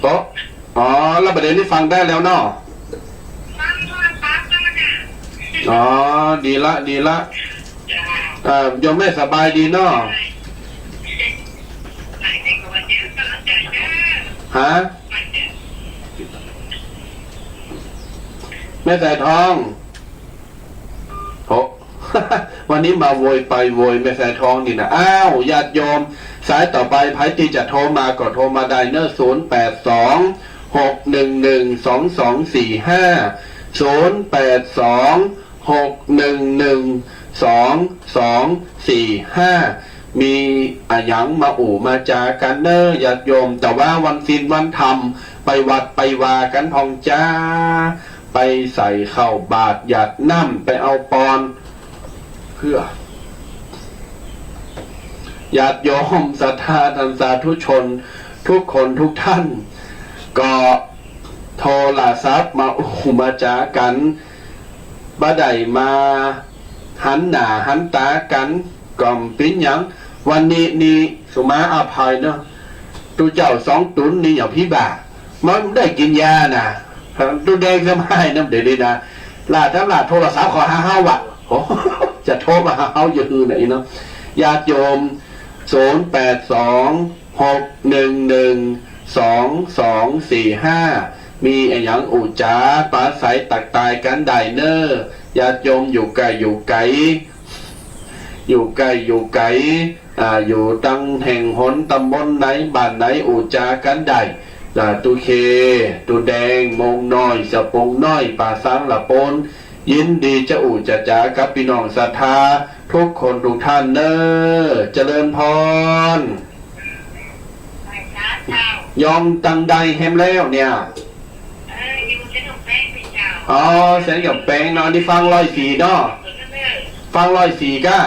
โต๊ะอ๋อแล้วประเดี๋ยวนี้ฟังได้แล้วเนาะอ๋อดีละดีละโยมแม่สบายดีเนาะฮะแม่สายทองโห วันนี้มาโวยไปโวยแม่สายทองนี่นะอ้าวญาติโยมสายต่อไปไพ่ที่จะโทรมาก็โทรมาได้เนอะ0826112245มีอะหยังมามาจากันเนอะญาติโยมแต่ว่าวันศีลวันธรรมไปวัดไปวากันพองจ้าไปใส่เข้าบาตรหยาดน้ำไปเอาปอนเพื่อญาติโยมศรัทธาทันสาธุชนทุกคนทุกท่านก็โทรศัพท์มามาจากันบ่ได้มาหันหน้าหันตากันก่อมปิ้นหยังวันนี้นี่สุมาอภัยเนาะตูเจ้า2 ตุนนี่อย่างพี่บ่ามันได้กินยานะตูแดงทำให้น้ำเดี๋ยวนี้นะลาทั้งลาโทรศัพท์ขอ5 วัตต์โอ้จะโทรมาหาเขาอยู่ไหนเนาะญาติโยม0826112245มีอย่างอุจาปาใสตักตายกันได้เนอญาติโยมอยู่ไกลอยู่ไกลอยู่ไกลอยู่ไกลอยู่ตั้งแห่งหนตำบลไหนบ้านไหนอุจากันได้ตูเคตูแดงมงน้อยสะปงน้อยป่าสังละปนยินดีจะจะจากับพี่น้องศรัทธาทุกคนทุกท่านเนอเจริญพรยอมตังใดแฮมแล้วเนี่ยอ๋อเสียงกับแป้งเนาะที่ฟัง104เนาะฟัง104ก้า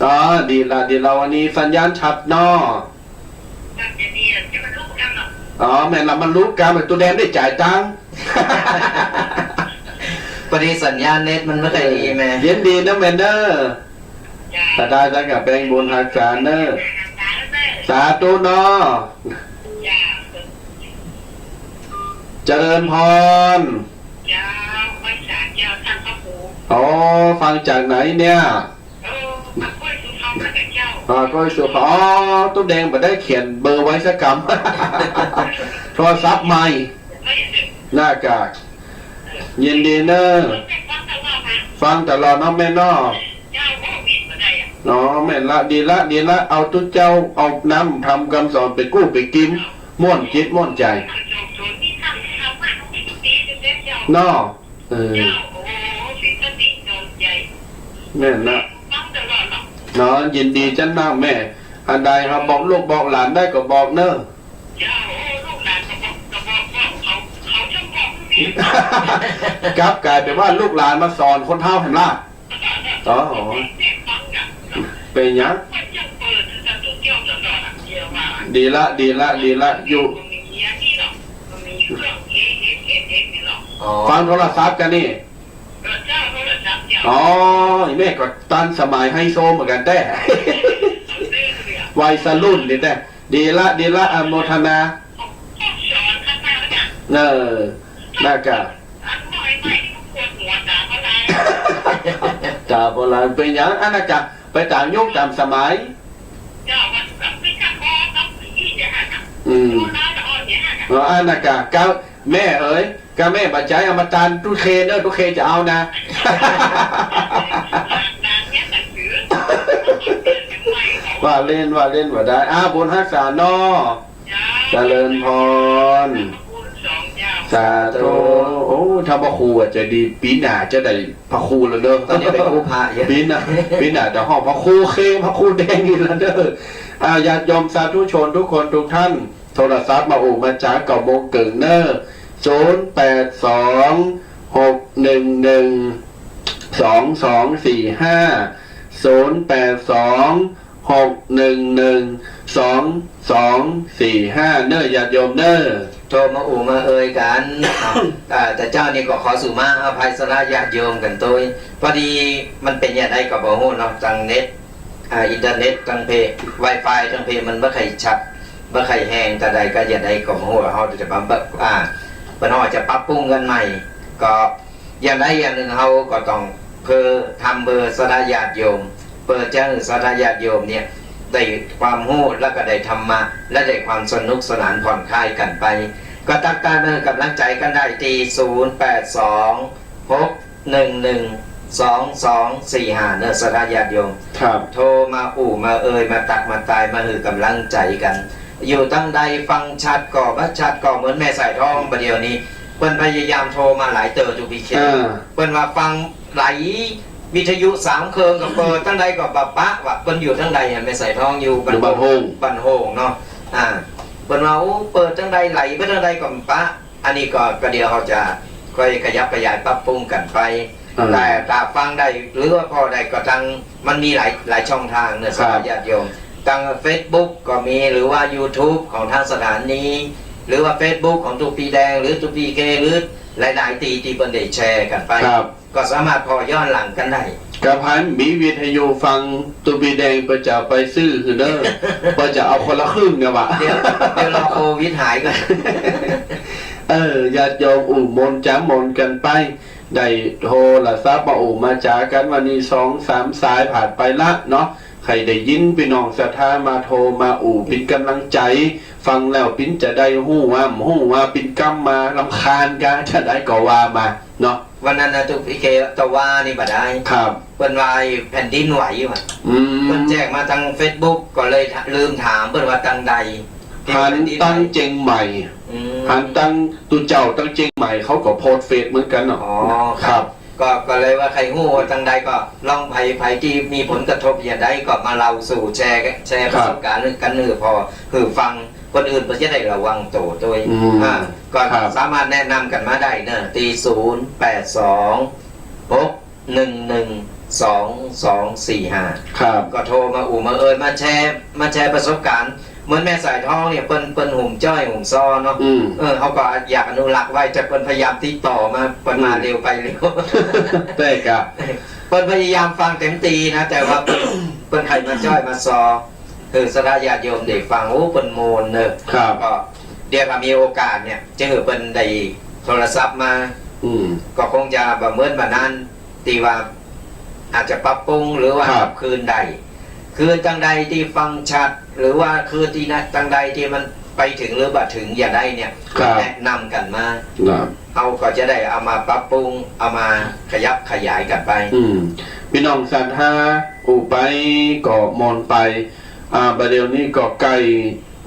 อ๋อดีละวันนี้สัญญาณชัดเนาะอ๋อแม่ละมันรู้การแบบตัวแดงได้จ่ายตังค์พอดีสัญญาณเน็ตมันไม่ค่อยดีแม่เย็นดีนะแม่เนอแต่ได้จะกับแปลงบุญหักษาเนอสาธุเนาะเจริญพรอ๋อฟังจากไหนเนี่ยก็สุขอ๋อตุ๊กแดงมาได้เขียนเบอร์ไว้สักคำโทรศัพท์ใหม่หน้ากากเย็นดีเนอฟังตลอดน้องแม่นออ๋อแม่ละดีละเอาตุ๊กเจ้าเอาน้ำทำคำสอนไปกู้ไปกินม่วนคิดม่วนใจนอแม่นะเนาะยินดีจันนั่งแม่อันใดครับบอกลูกบอกหลานได้ก็บอกเนอะกลับกลายเป็นว่าลูกหลานมาสอนคนเฒ่าเห็นล่ะอ๋อเป็นยังดีละอยู่ฟังโทรศัพท์กันนี่อ๋อแม่ก็ตันสมัยไฮโซเหมือนกันแต่วัยสรุ่นนี่แต่ดีละอโมทนาหน้ากาก ตาโบราณเป็นอย่างอันนั้นกะไปตามยุคตามสมัยอันนั้นกะก้าแม่เอ๋ยก้าแม่ปัจจัยอมตะตู้เคเนอะตู้เคจะเอานะว่าเล่นว่าได้บุญฮักษานอเจริญพรสาธุโอ้ถ้าพระครูจะดีปีหน้าจะได้พระครูแล้วเด้อ ตอนนี้เป็นครูพระเยอะ ปีหน้าจะห้องพระครูเคพระครูแดงอีกแล้วเด้อญาติโยมสาธุชนทุกคนทุกท่านโทรศัพท์มาอุมาจากเก่าโมงเกิงเนอร์0826112245เนอญาติโยมเนอโทรมาอู่มาเอ่ยกันแต่เจ้านี่ก็ขอสู่มาอภัยสละญาติโยมกันตัวพอดีมันเป็นอย่างไรก็บอกฮู้เนาะทางเน็ตอินเทอร์เน็ตทางเพย์ Wi-Fi ทางเพย์มันบ่ใครชัดบ่ใครแห้งแต่ใดก็อย่างไรก็บ่ฮู้ว่าเฮาจะปรับเพิ่นเฮาจะปรับปรุงกันใหม่ก็อย่างใดอย่างหนึ่งเฮาก็ต้องเพื่อทำเบอร์สละญาติโยมเปิดแจ้งสละญาติโยมเนี่ยได้ความรู้แล้วก็ได้ธรรมะและได้ความสนุกสนานผ่อนคลายกันไปก็ตั้งการเมืองกำลังใจกันได้ที่0826112245เนอะสละญาติโยมครับโทรมาอู่มาเอ่ยมาตักมาตายมาหือกำลังใจกันอยู่ตั้งใดฟังชัดก่อบัดชัดก่อเหมือนแม่สายทองประเดี๋ยวนี้เพิ่นพยายามโทรมาหลายเตอจุพิเคเพิ่นว่าฟังไหลวิทยุ3 เครื่องกับเปิดทั้งใดกับปะว่าเพิ่นอยู่ทั้งใดไม่ใส่ท้องอยู่บันโฮงเนาะเพิ่นว่าเปิดทั้งใดไหลไปทั้งใดกับปะอันนี้ก็เดี๋ยวเขาจะค่อยขยับขยายปรับปรุงกันไปแต่ตาฟังได้หรือว่าพอได้ก็ทางมันมีหลายช่องทางเนี่ยสำหรับญาติโยมทาง Facebook ก็มีหรือว่า YouTube ของทางสถานีหรือว่า Facebook ของตุปีแดงหรือตุปีเคหรือหลายๆตีเพิ่นได้แชร์กันไปก็สามารถพอย้อนหลังกันได้กระพันมีวิทยุฟังตุปีแดงประจะไปซื้อคือเด้อประจะเอาคนละครึ่งเนี่ยวะเดี๋ยวรอโควิดหายก่อนญาติโยมอุมนจ้ามนกันไปได้โทรศัพท์มาอุมาจากันวันนี้2-3 สายผ่านไปละเนาะใครได้ยินพี่น้องศรัทธามาโทรมาอู่ปินกำลังใจฟังแล้วปินจะได้หู้ว่าปินกำมารำคาญกันจะได้ก็ว่ามาเนาะวันนั้นนะทุกพี่เคตะว่านี่บ่ได้ครับเพิ่นว่าแผ่นดินไหวว่ะเพิ่นแจ้งมาทาง Facebook ก็เลยลืมถามเพิ่นว่าตังใดหันตั้งเจงใหม่หันตั้งตุเจ้าตั้งเจงใหม่เขาก็โพสเฟซเหมือนกันเนาะครับก็เลยว่าใครหู้ทางใดก็ลองภัยที่มีผลกระทบอย่างใดก็มาเล่าสู่แชร์ประสบการณ์กันพอคือฟังคนอื่นเพื่อจะได้ระวังตัวด้วยก็สามารถแนะนำกันมาได้เนอะตี0826112245ก็โทรมาอู่มาเอ่ยมาแชร์ประสบการณ์เหมือนแม่สายทองเนี่ยเปิ้นหุ่มจ้อยหุ่มซอเนาะเขาก็อยากอนุรักษ์ไว้จะเปิ้นพยายามติดต่อมาเปิ้นมาเร็วไปเร็วได้ครับเปิ้นพยายามฟังเต็มตีนะแต่ว่าเปิ้นใครมาจ้อยมาซอคือสระญาติโยมได้ฟังเปิ้นโมนเนอะก็เดี๋ยวถ้ามีโอกาสเนี่ยจะเปิ้นได้โทรศัพท์มาก็คงจะบ่เหมือนบัดนั้นตีว่าอาจจะปรับปรุงหรือว่าคืนใดคืนตั้งใดที่ฟังชัดหรือว่าคืนที่ตั้งใดที่มันไปถึงหรือบ่ถึงอย่างใดเนี่ยแนะนำกันมาเอาก็จะได้เอามาปรับปรุงเอามาขยับขยายกันไปพี่น้องศรัทธาอูไปก็มนไปประเดี๋ยวนี้ก็ไก่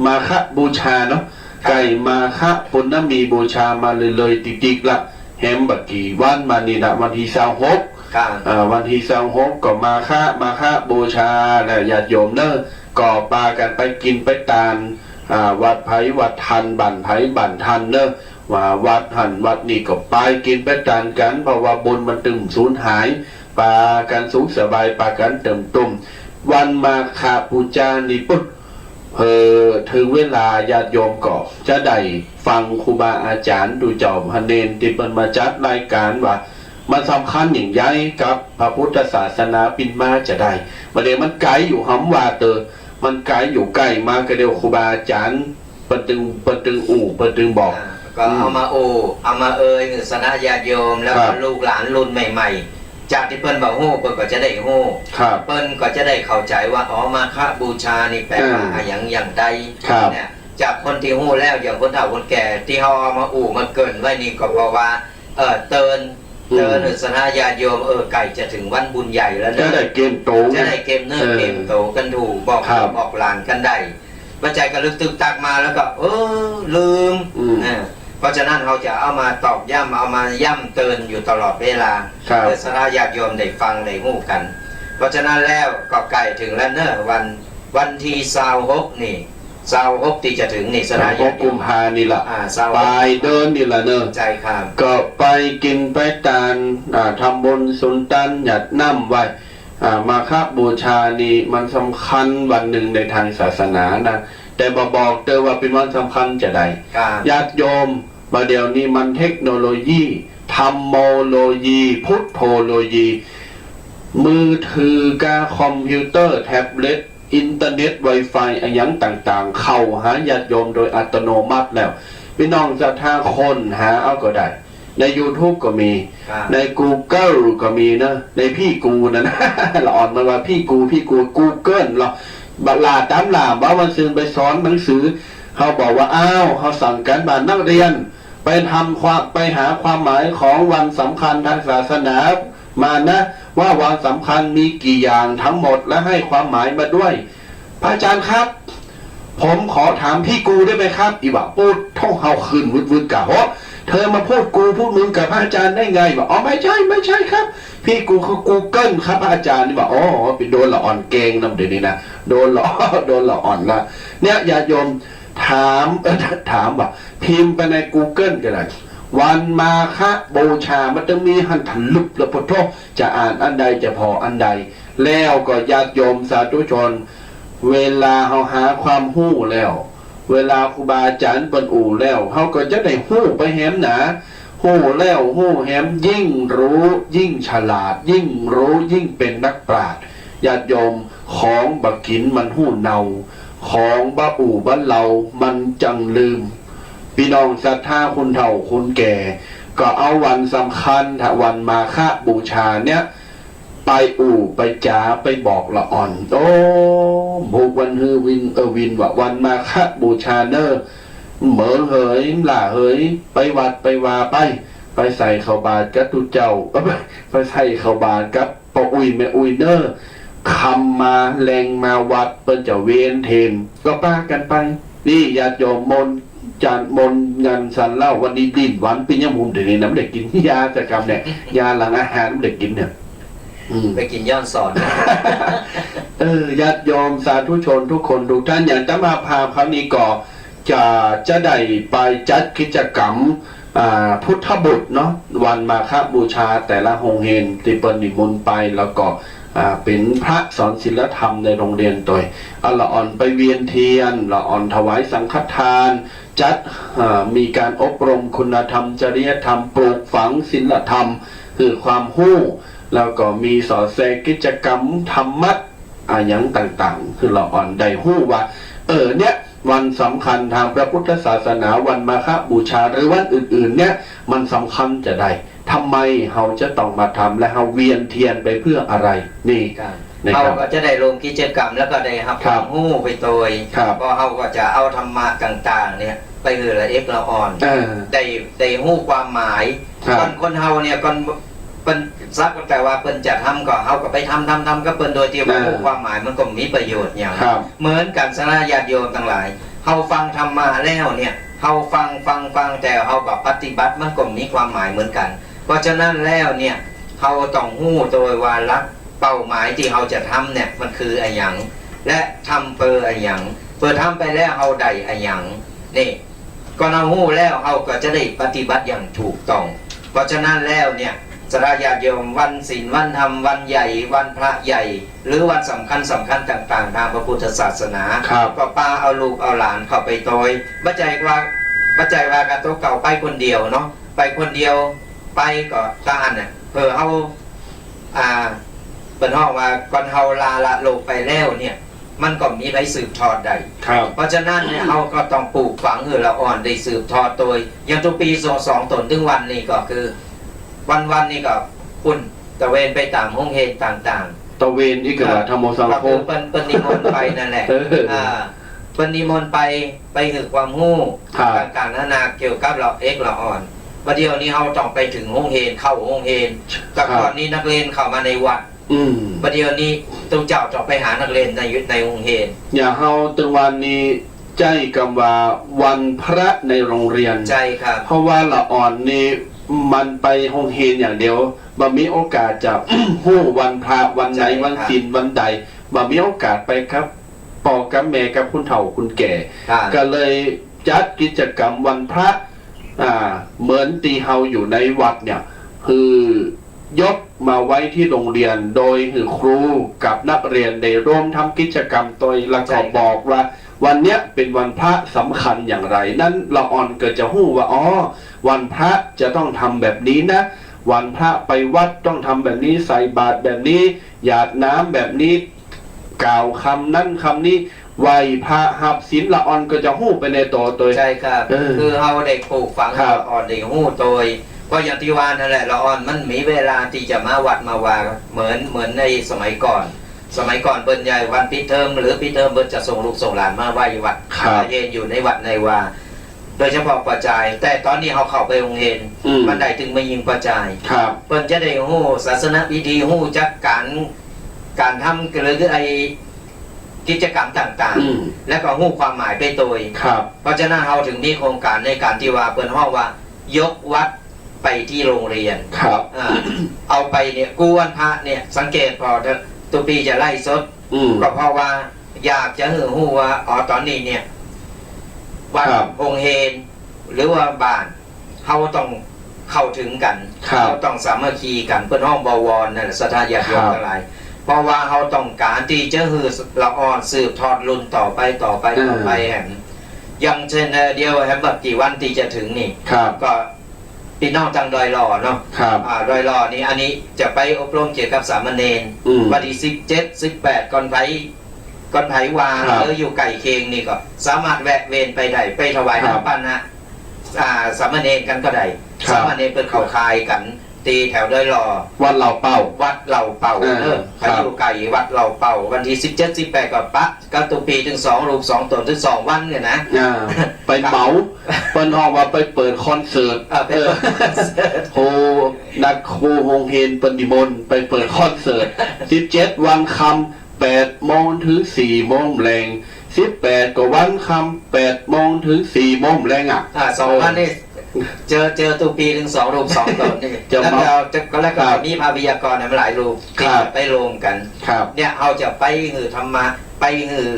มาฆบูชาเนาะไก่มาฆปุณณมีบูชามาเลยติดๆละแฮมบักกี่วันมานี่นะวันที่26วันที่26ก็มาฆบูชาและญาติโยมเนอะก็ปากันไปกินไปตานวัดไผ่วัดทันบั่นไผ่บั่นทันเนอะว่าวัดหันวัดนี่ก็ไปกินไปตานกันเพราะว่าบุญมันตึงสูญหายปากันสุขสบายปากันเติมตุ่มวันมาฆบูชานี่ปุ๊บถึงเวลาญาติโยมก็จะได้ฟังครูบาอาจารย์ดูจอมพเนนที่เป็นมาจัดรายการว่ามันสำคัญอย่างไรกับพระพุทธศาสนาปินมาจะได้ประเดี๋ยวมันไกลอยู่หำว่ามันไกลอยู่ใกล้มาก็เดียวครูบาอาจารย์ปตึงบอกก็เอามาเอามาเอ่ยสนะญาติโยมแล้วก็ลูกหลานรุ่นใหม่ๆ จากที่เปิ้นบ่ฮู้เปิ้นก็จะได้ฮู้ ครับ เปิ้นก็จะได้เข้าใจว่าอ๋อมาฆบูชานี่แปลว่าอย่างใด ครับ เนี่ยจากคนที่ฮู้แล้วอย่างคนเฒ่าคนแก่ที่เฮาเอามามาเกินไว้นี่ก็เพราะว่าเตือนสนาญาติโยมไก่จะถึงวันบุญใหญ่แล้ว จะ นะ ได้เกมโต จะได้เกมเนื้อเกมโตกันถูกบอก ครับ บอกหลานกันได้ปัจจัยก็ลึกตึกตักมาแล้วก็ลืมเพราะฉะนั้นเราจะเอามาตอกย้ำเอามาย่ำเตือนอยู่ตลอดเวลา ครับ เพื่อสนาญาติโยมได้ฟังได้ฮู้กัน เพราะฉะนั้นแล้วก็ใกล้ถึงแล้วเนอะวันที่26นี่26ที่จะถึงนี่สนา พ ญา บ ติโย กุ ม มภานี่ล่ะ 26 ปลายเดินนี่ล่ะเนอะ ใจครับ ก็ไปกินไปตานทำบุญสุนตันหยัดน้ำไว้มาฆบูชานี่มันสำคัญวันหนึ่งในทางศาสนานะแต่บอกเตอว่าเป็นวันสำคัญจะได้ ครับ ญาติโยมมาเดี๋ยวนี้มันเทคโนโลยีธรรมโมโลยีพุทโธโลยี มือถือกาคอมพิวเตอร์แท็บเล็ตอินเทอร์เน็ตไวไฟอะไรอย่างต่างๆเข้าหาญาติโยมโดยอัตโนมัติแล้วพี่น้องจะท่าคนหาเอาก็ได้ ใน YouTube ก็มี ครับ ใน Google ก็มีนะในพี่กูนะ เราอ่อนมาว่าพี่กู Google เราบัลาตามลาบ้าวันซืนไปสอนหนังสือเขาบอกว่าอ้าวเขาสั่งการบ้านนักเรียนไปหาความหมายของวันสำคัญทางศาสนามานะว่าวันสำคัญมีกี่อย่างทั้งหมดและให้ความหมายมาด้วยพระอาจารย์ครับ ผมขอถามพี่กูได้ไหมครับอีว่าพูดท่องเฮาคืนวืดกะเพราะเธอมาพูดกูพูดมึงกับพระอาจารย์ได้ไงบอกอ๋อไม่ใช่ครับ พี่กูคือกูเกิลครับพระอาจารย์นี่บอกอ๋อไปโดนละอ่อนเกงนำเดี๋ยวนี้นะโดนละอ่อนละเนี่ยญาติโยมถามว่าพิมพ์ไปใน Google ก็ได้วันมาฆบูชามันจะมีหันถันลุบแล้วพอโทษจะอ่านอันใดจะพออันใดแล้วก็ญาติโยมสาธุชนเวลาเขาหาความหู้แล้ว เวลาครูบาอาจารย์เปิ้นอู่แล้วเขาก็จะได้หู้ไปแหมหนาหู้แล้วหู้แหมยิ่งรู้ยิ่งฉลาด ยิ่งรู้ยิ่งเป็นนักปราชญ์ญาติโยมของบักกินมันหู้เนาของบ้าอู่บ้านเรามันจังลืมพี่น้องศรัทธาคุณเฒ่าคุณแก่ ก็เอาวันสำคัญถ้าวันมาฆบูชาเนี่ยไปอู่ไปจ๋าไปบอกละอ่อนโอ้บุกวันฮือวินว่าวันมาฆบูชาเนอร์เหมือเหยล่าเหยไปวัดไปวาไปใส่เข้าบาตรกับตุเจ้าไปใส่เข้าบาตรกับปออุยแม่อุยเนอร์คำมาแรงมาวัดเปิ้นจะเวียนเทนก็ป้ากันไปนี่ญาติโยมมนจานมนงานสันเล่าวันนี้ดิ้นหวานปิ้งยำมุมเดี๋ยวนี้น้ำเด็กกินยาแต่กรรมเนี่ยยาหลังอาหารน้ำเด็กกินเนี่ยไปกินย้อนสอน ญาติโยมสาธุชนทุกคนทุกท่านอย่างจะมาพาครั้งนี้ก็จะได้ไปจัดกิจกรรมพุทธบุตรเนาะวันมาฆบูชาแต่ละโรงเรียนที่เปิดนิมนต์ไปแล้วก็เป็นพระสอนศีลธรรมในโรงเรียนตัวละอ่อนไปเวียนเทียนละอ่อนถวายสังฆทานจัดมีการอบรมคุณธรรมจริยธรรมปลูกฝังศีลธรรมคือความหู้แล้วก็มีสอนแสกิจกรรมธรรมะอย่างต่างๆคือละอ่อนได้หู้ว่าเนี่ยวันสำคัญทางพระพุทธศาสนาวันมาฆบูชาหรือวันอื่นๆเนี่ยมันสำคัญจะได้ทำไมเราจะต้องมาทำและเราเวียนเทียนไปเพื่ออะไรนี่เขาก็จะได้ลงกิจกรรมแล้วก็ได้รับความรู้ไปโดยก็เขาก็จะเอาธรรมะต่างๆเนี่ยไปเหือละเอกละอ่อนได้รู้ความหมายคนเฮาเนี่ยคนเป็นซักแต่ว่าเป็นจะทำก็เฮาก็ไปทำก็เป็นโดยที่ว่ารู้ความหมายมันก็มีประโยชน์อย่างเหมือนกันสนาญาติโยมทั้งหลายเฮาฟังธรรมะแล้วเนี่ยเฮาฟังแต่เฮาแบบปฏิบัติมันก็มีความหมายเหมือนกันเพราะฉะนั้นแล้วเนี่ยเฮาต้องหู้โดยว่าลักเป้าหมายที่เฮาจะทำเนี่ยมันคืออะไรอย่างและทำเพื่ออะไรอย่างเพื่อทำไปแล้วเฮาได้อะไรอย่างนี่ก็เราหู้แล้วเฮาก็จะได้ปฏิบัติอย่างถูกต้องเพราะฉะนั้นแล้วเนี่ยสราญาติโยมวันศีลวันธรรมวันใหญ่วันพระใหญ่หรือวันสำคัญต่างๆทางพระพุทธศาสนาก็ป้าเอาลูกเอาหลานเข้าไปโดยบัจจัยว่าการตัวเก่าไปคนเดียวเนาะไปคนเดียวไปก็ตาอันเนี่ยเพื่อเอาเป็นห้องว่าก่อนเฮาลาละโลกไปแล้วเนี่ยมันก็มีไปสืบทอดได้เพราะฉะนั้นเนี่ยเฮาก็ต้องปลูกฝังเราอ่อนได้สืบทอดโดยอย่างตัวปี22ตนถึงวันนี้ก็คือวันนี้ก็คุณ ตะเวนไปตามห้องเฮนต่างๆ ตะเวนอีกว่าธรรมสัง ก็ ค คือ ม เปิ้นนิมนต์ไปนั่นแหละ เออ เปิ้นนิมนต์ไปหึกความรู้ ครับ ต่างๆนานาเกี่ยวกับเราเราอ่อนประเดี๋ยวนี้เราต้องไปถึงห้องเฮนเข้าห้องเฮนแต่ก่อนนี้นักเรียนเข้ามาในวัด อืม ประเดี๋ยวนี้ตู้เจ้าจะไปหานักเรียนในห้องเฮน อย่าเฮาตึงวันนี้ใจกำว่าวันพระในโรงเรียน ใจครับ เพราะว่าละอ่อนนี่มันไปห้องเฮนอย่างเดียวบ่มีโอกาสจะ ฮู้วันพระวันไหน ใช่ครับ วันศีลวันใดบ่มีโอกาสไปครับปอกับแม่กับคุณเฒ่าคุณแก่ ครับ ก็เลยจัดกิจกรรมวันพระเหมือนตีเฮาอยู่ในวัดเนี่ยคือยกมาไว้ที่โรงเรียนโดยคือครูกับนักเรียนได้ร่วมทำกิจกรรมโดยแล้วก็บอกว่า วันเนี้ยเป็นวันพระสำคัญอย่างไรนั้นละอ่อนเกิดจะหู้ว่าอ๋อวันพระจะต้องทำแบบนี้นะ วันพระไปวัดต้องทำแบบนี้ใส่บาตรแบบนี้หยาดน้ำแบบนี้กล่าวคำนั้นคำนี้ไหวพระหับศีลละอ่อนก็จะหู้ไปในตัว ใช่ครับ คือเราได้ปลูกฝัง ครับ ละอ่อนได้หู้โดยก็อย่างที่ว่านั่นแหละละอ่อนมันมีเวลาที่จะมาวัดมาวาเหมือนในสมัยก่อน สมัยก่อนเปิ้นใหญ่วันปิดเทอมหรือปิดเทอมเปิ้นจะส่งลูกส่งหลานมาไหว้วัด ครับ มาเย็นอยู่ในวัดในวาโดยเฉพาะประจาย แต่ตอนนี้เขาเข้าไปโรงเรียน อืม มันได้ถึงมายิงประจาย ครับ เปิ้นจะได้หู้ศาสนพิธีหู้จักการทำหรือไอกิจกรรมต่าง อืม ๆ และก็หู้ความหมายไปโดย ครับ เพราะฉะนั้นเราถึงมีโครงการในการที่ว่าเปิ้นฮ้องว่ายกวัดไปที่โรงเรียน ครับ เอาไปเนี่ยกู้วันพระเนี่ยสังเกตพอตัวปีจะไล่สด อืม ก็เพราะว่าอยากจะหือหู้ว่าอ๋อตอนนี้เนี่ยวัด ครับ องค์เฮนหรือว่าบ้านเขาต้องเข้าถึงกัน ครับ เขาต้องสามัคคีกันเพื่อนห้องบวรนั่นแหละสถานญาติโยม ครับ ทั้งหลายเพราะว่าเขาต้องการที่จะหือละอ่อนสืบทอดรุ่นต่อไปแห่งอย่างเช่นเดียวแฮมแบบกี่วันที่จะถึงนี่ ครับ ก็พี่น้องทางดอยหล่อเนาะ ครับ ดอยหล่อนี่อันนี้จะไปอบรมเกี่ยวกับสามเณร อืม วันที่17-18ก่อนไผวาง ครับ หรืออยู่ไก่เคงนี่ก็สามารถแวะเวียนไปได้ไปถวาย ครับ น้ำปั้นนะสามเณรกันก็ได้ ครับ สามเณรเปิดเขาคายกัน ตีแถวดอยหล่อ วันเราเป้า วัดเหล่าเป่า ค ไป รับ อยู่ไก่วัดเหล่าเป่า วันที่17-18ก็ปะก็ตุปีถึง2รูป2ตนถึง2วันเนี่ยนะ ไปเหมาเปิ้นห้องว่าไปเปิดคอนเสิร์ต เป็น โฮนักครูโฮงเฮนปฏิมนต์ไปเปิดคอนเสิร์ต 17 วันคำ8 โมงถึง 4 โมงแรง18 ก็วันคำ8 โมงถึง 4 โมงแรงอ่ะ 2 วันนี่เจอตุปีถึง2รูป2ตนนี่ จะ แล้ว มา แล้วก็มีพาพยากรณ์หลายรูป ครับ ไปรวมกัน ครับ เนี่ยเราจะไปหือธรรมะไปหือ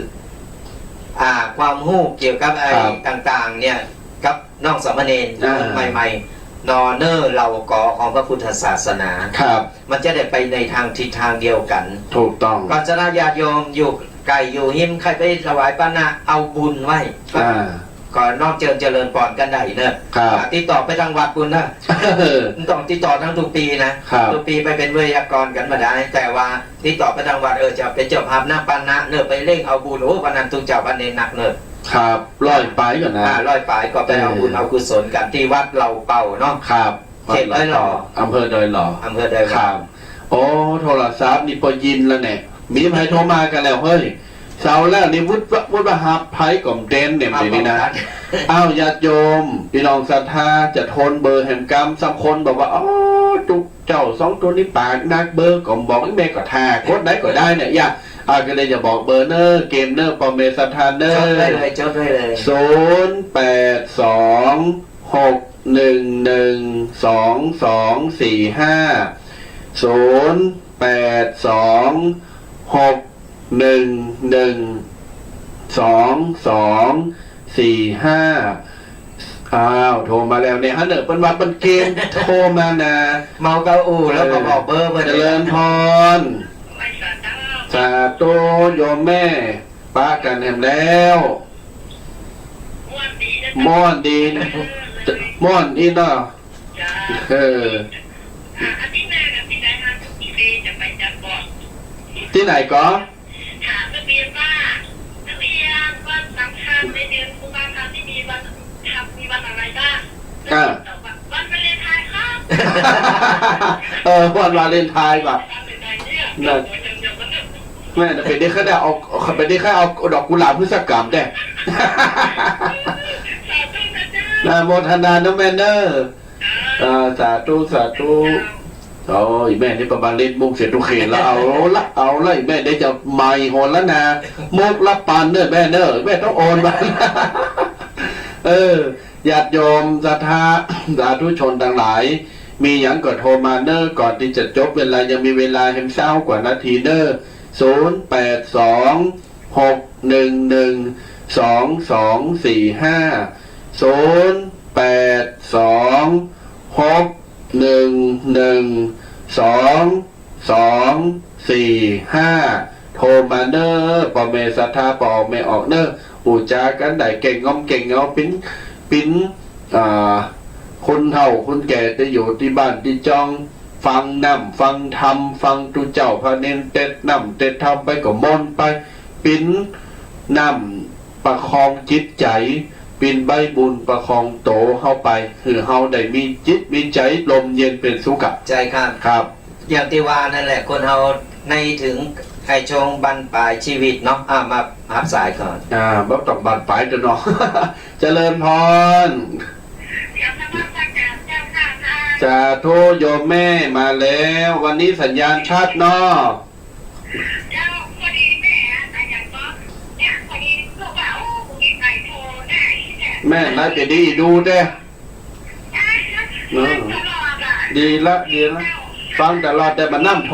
ความรู้เกี่ยวกับไอ้ ครับ ต่างๆ เนี่ยกับน้องสามเณร ใหม่ๆนอเนอร์เราก่อของพระพุทธศาสนา ครับ มันจะได้ไปในทางทิศทางเดียวกัน ถูกต้อง ก่อนจะญาติโยมอยู่ไก่อยู่หิมใครไปถวายป้านะเอาบุญไว้ก็ อ่า ก่อนนอกเจริญปอนกันได้เนอะ ครับ ติดต่อไปทางวัดคุณนะ ต้องติดต่อทั้งทุกปีนะครับ ทุกปีไปเป็นวิทยากรกันมาได้ แต่ว่าติดต่อไปทางวัดจะเป็นเจ้าภาพหน้าปานะเนอะไปเร่งเอาบุญโอ้วันนั้นทุกเจ้าวันเนรหนักเนอะ ครับร้อยไปก่อนนะ ร้อยปลายก็ไปเอาบุญเอากุศลกันที่วัดเหล่าเป่าเนาะ ครับ เขตดอยหล่อ อำเภอดอยหล่อ อำเภอดอยห ค ล่อ รับโอ้โทรศัพท์นี่พอยินแล้วเนี่ยมีไผโทรมากันแล้วเฮ้ยเสาร์แล้วนี่วุฒิหับไผก่อมเต้นเนี่ยเดี๋ยวนี้นะอ้าวญาติโยมพี่น้องศรัทธาจะทนเบอร์แห่งกรรมสักคนบอกว่าอ๋อจุกเจ้าสองตัวนี้ปากนักเบอร์ก่อมบอกแม่ก็ทากดไหนก็ได้เนี่ยอย่าก็เลยจะบอกเบอร์เนอร์เกมเนอร์ปอมเมศรัทธาเนอ จด ร์ ได้เลยจดได้เลย อ้าวโทรมาแล้วเนี่ยฮะเนอเป็นวัดเป็นเกมโทรมานะ เมาเกาอูแล้วก็บอกเบอร์เบอร์ เจริญพรสาธุโยมแม่ป้ากันแหมแล้วม่อนดีม่อนอีเนาะเออที่ไหนก็ ถามนักเรียนว่านักเรียนวันสำคัญในเดือนกุมภาพันธ์ที่มีวันมีวันอะไรบ้างตอบว่าวันวาเลนไทน์ครับ วันวาเลนไทน์ป่ะนั่นแม่ไปได้แค่ได้เอาไปได้แค่เอาดอกกุหลาบพฤษกรรมแต่นะโมทนาน้องแม่เนอร์สาธุสาธุโอ้ยแม่นี่ประมาณเล่นมุกเสียทุกเขตแล้วเอาละแม่ได้จะไม่โหนแล้วนะมุกรับปานเนอร์แม่เนอร์แม่ต้องโอนมาญาติโยมศรัทธาสาธุชนทั้งหลายมีอย่างก็โทรมาเนอร์ก่อนที่จะจบเวลายังมีเวลาแห่งเช้ากว่านาทีเนอร์โทรมาเนอร์ปอเมศรัทธาปอเมออกเนอร์อูจากันได้เก่งงอมเก่งเงาปิ้นคนเฒ่าคนแก่จะอยู่ที่บ้านที่จองฟังน้ำฟังธรรมฟังตุเจ้าพระเนนเต็ดน้ำเต็ดธรรมไปก็มนไปปิ้นน้ำประคองจิตใจปิ้นใบบุญประคองโตเข้าไปคือเฮาได้มีจิตมีใจลมเย็นเป็นสุขใจครับอย่างที่ว่านั่นแหละคนเฮาในถึงไอชงบรรปลายชีวิตเนาะมาหับสายก่อนบ่ต้องบรรปลายตัวเนาะ เจริญพรสาธุโยมแม่มาแล้ววันนี้สัญญาณชัดเนาะแม่น่าจะดีดูเด้ดีละฟังตลอดแต่มันน้ำโท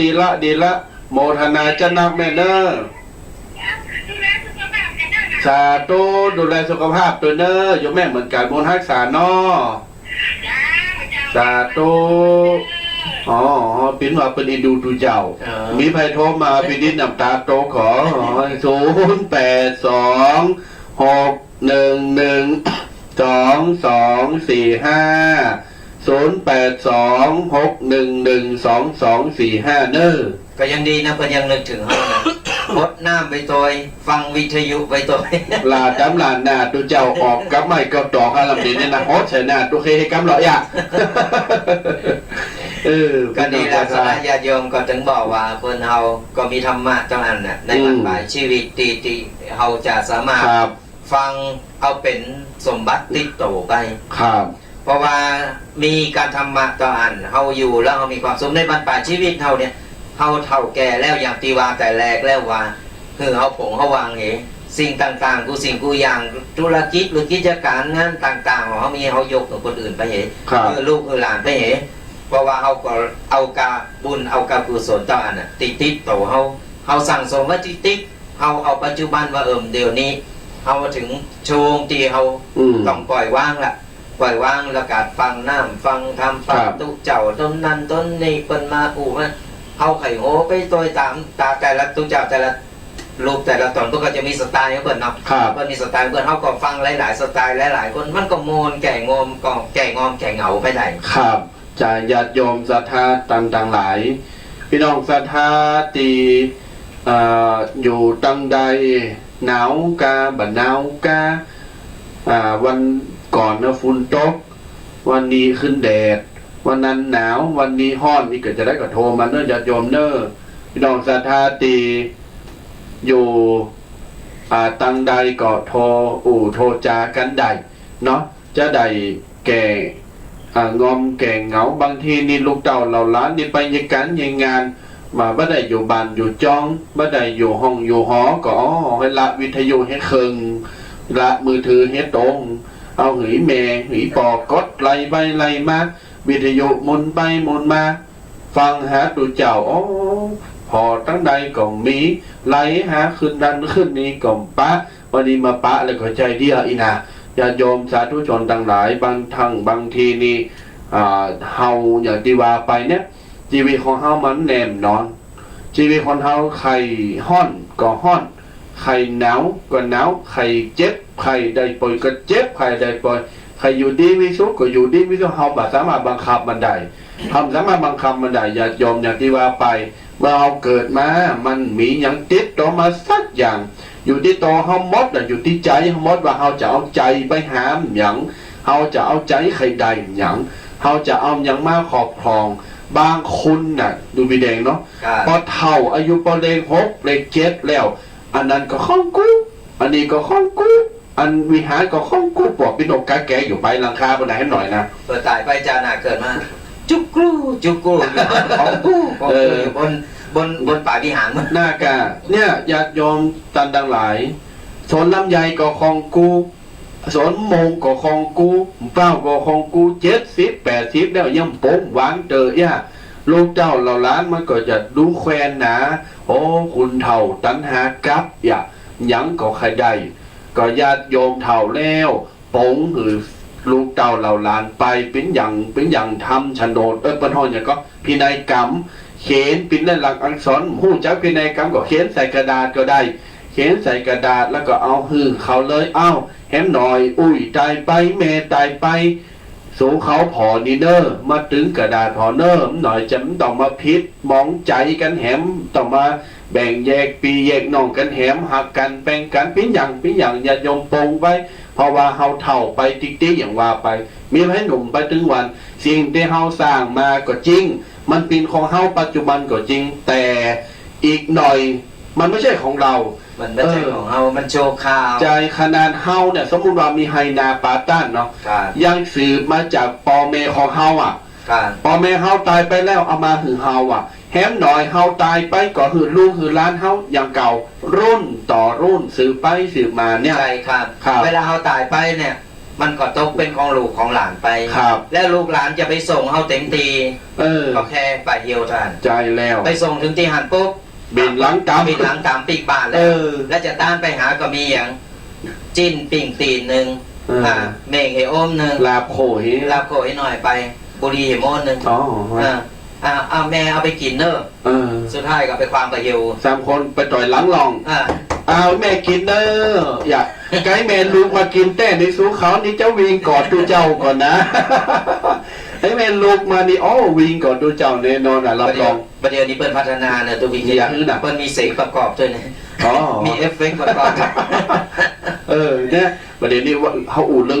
ดีละโมทนาจะนักแม่เนอสาธุดูแลสุขภาพตัวเนอโยมแม่เหมือนกันบุญรักษาเนาะสาธุปิ้นว่าเป็นอินดูเจ้ามีไพโทรมาปีนี้น้ำตาโตขอ0826112245 เนอก็ยังดีนะเพิ่นยังนึกถึงเฮานะพดน้ำไปตัวฟังวิทยุไปตัวลาจำลานหน้าตุเจ้าออกกับไม่กับดอกอะไรแบบนี้นะฮอดใส่หน้าตุเคให้กำหล่อยะก็ดีแล้วสนะญาติโยมก็ถึงบอกว่าคนเฮาก็มีธรรมะจังอันน่ะในบรรปลายชีวิตที่เฮาจะสามารถฟังเอาเป็นสมบัติติดตัวไปเพราะว่ามีการธรรมะต่ออันเฮาอยู่แล้วเฮามีความสุขในบรรปลายชีวิตเฮาเนี่ยเฮาเฒ่าแก่แล้วอย่างที่ว่าแต่แรกแล้วว่าคือเฮาผงเฮาวางเองสิ่งต่างๆกูอย่างธุรกิจหรือกิจการงานต่างๆของเฮามีเฮายกของคนอื่นไปเห็นลูกหลานไปเห็นเพราะว่าเฮาก็เอากาบุญเอากากุศลต่ออันน่ะติดต่อเฮาสั่งสมไว้ติดเฮาเอาปัจจุบันว่าเดี๋ยวนี้เฮาถึงช่วงที่เฮาต้องปล่อยวางแล้วก็ฟังน้ำฟังธรรมฟังตุเจ้าต้นนั้นต้นนี้เพิ่นมาเฮาไข่โหไปตัวตามตาแต่ละตุเจ้าแต่ละรูปแต่ละตนเพิ่นก็จะมีสไตล์ของเพิ่นเนาะเพิ่นมีสไตล์เพิ่นเฮาก็ฟังหลายๆสไตล์หลายๆคนมันก็โมนแก่งอมก็แก่งอมแก่เหงาไปได้ครับจะญาติโยมศรัทธาต่างๆหลายพี่น้องศรัทธาตีอยู่ตั้งใดหนาวกาบ่หนาวกาวันก่อนนะฝุ่นตกวันนี้ขึ้นแดดวันนั้นหนาววันนี้ร้อนนี่ก็จะได้ก็โทรมาเนอะญาติโยมเนอะพี่น้องศรัทธาตีอยู่ตั้งใดก็โทรจากันได้เนาะจะได้แก่งอมแก่เหงาบางทีนี่ลูกเต่าเราล้านนี่ไปยังกันยังงานมาบ่ได้อยู่บ้านอยู่จ้องบ่ได้อยู่ห้องอยู่หอก็ให้ละวิทยุให้เคิงละมือถือให้ตรงเอาหืยแม่หืยปอกดไล่ไปไล่มาวิทยุมุนไปมุนมาฟังหาตัวเจ้าพอตั้งใดก็มีไล่หาขึ้นดันขึ้นนี้ก็ปะวันนี้มาปะเลยก็ใจเดียวอีนาญาติโยมสาธุชนต่างหลายบางทีนี่เฮาอย่างที่ว่าไปเนี่ยชีวิตของเฮามันแนมนอนชีวิตของเฮาใครฮ้อนก็ฮ้อนใครหนาวก็หนาวใครเจ็บใครได้ป่วยก็เจ็บใครได้ป่วยใครอยู่ดีมีสุขก็อยู่ดีมีสุขเฮาบ่สามารถบังคับมันได้ทำสามารถบังคับมันได้ญาติโยมอย่างที่ว่าไปเมื่อเฮาเกิดมามันมีหยังติดต่อมาสักอย่างอยู่ที่ตัวเฮาหมดอยู่ที่ใจเฮาหมดว่าเฮาจะเอาใจไปหามหยัง เฮาจะเอาใจใครใดหยังเฮาจะเอาหยังมาครอบครองบางคนน่ะดูพี่แดงเนาะ ครับ พอเฒ่าอายุปเลข6เลข7แล้ว อันนั้นก็ข้องกูอันนี้ก็ข้องกูอันวิหารก็ข้องกูปอกพี่นกกาแกอยู่ไปหลังคาบนไหนให้หน่อยนะ เปิดตายไปจานาเกิดมาจุกกรูจุกกรูอยู่บนของกูของกูอยู่บนป่าวิหารมัน หน้ากาเนี่ยญาติโยมตันดังหลายสนลำไยก็ของกูสนโมงก็ของกูเป้าก็ของกู70-80แล้วยังโป้งหวานเตอย่าลูกเจ้าเหล่าล้านมันก็จะดูแควนหนาโอ้คุณเฒ่าตันหากับอย่าหยังก็ใครได้ก็ญาติโยมเฒ่าแล้วโป้งหรือลูกเจ้าเหล่าล้านไปเป็นอย่างทำโฉนดปัญหาอย่างก็พินัยกรรมเขียนเป็นหลักอักษรหู้จักพินัยกรรมก็เขียนใส่กระดาษก็ได้เขียนใส่กระดาษแล้วก็เอาหื้อเขาเลยเอ้าแหมหน่อยอุ้ยตายไปแม่ตายไปสูเขาพอนีเนอร์มาถึงกระดาษพอเนอร์หน่อยจะต้องมาพิษมองใจกันแหมต้องมาแบ่งแยกปีแยกน้องกันแหมหักกันแบ่งกันเป็นอย่างอย่ายมปงไปเพราะว่าเฮาเฒ่าไปติ๊กๆอย่างว่าไปมีให้หนุ่มไปถึงวันสิ่งที่เฮาสร้างมาก็จริงมันเป็นของเฮาปัจจุบันก็จริงแต่อีกหน่อยมันไม่ใช่ของเรา มันไม่ใช่ของเรามันโชว์ข่าว ใจขนาดเฮาเนี่ยสมมุติว่ามีไฮนาปาต้านเนาะ ครับ ยังสืบมาจากปอเมของเฮาอ่ะ ครับ ปอเมเฮาตายไปแล้วเอามาหือเฮาอ่ะแฮมหน่อยเฮาตายไปก็หือลูกหือล้านเฮาอย่างเก่ารุ่นต่อรุ่นสืบไปสืบมาเนี่ย ใช่ครับ ครับ เวลาเขาตายไปเนี่ย มันก็ตกเป็นของลูกของหลานไป ครับ แล้วลูกหลานจะไปส่งเขาเต็มที ก็แค่ไปเดียวท่าน ใจแล้ว ไปส่งถึงที่หันปุ๊บ บินหลังตาม บินหลังตามปีกบ้านแล้วแล้วจะต้านไปหาก็มีอย่างจิ้นปิ่งตีนหนึ่งเมงเฮโอมหนึ่ง ลาบโขย ลาบโขยหน่อยไปบุรีเฮโมนหนึ่ง อ๋อ เอาแม่เอาไปกินเนอะ เออ สุดท้ายก็ไปความกับเฮว 3 คนไปต่อยหลังลอง อ่า เอาแม่กินเด้ออย่าไกด์แม่ลูกมากินแต่ในสู้เขานี่เจ้าวิ่งกอดดูเจ้าก่อนนะ ให้แม่ลูกมานี่อ๋อวิ่งกอดดูเจ้าแน่นอนอ่ะรับรอง ประเดี๋ยวนี้เปิ้นพัฒนาเนี่ยตัววิทยา อย่างอื่นน่ะ เปิ้นมีเสียงประกอบด้วยนะ อ๋อ มีเอฟเฟกต์ประกอบ เนี่ยประเด็นนี้ว่าเขาอู่เรื่อง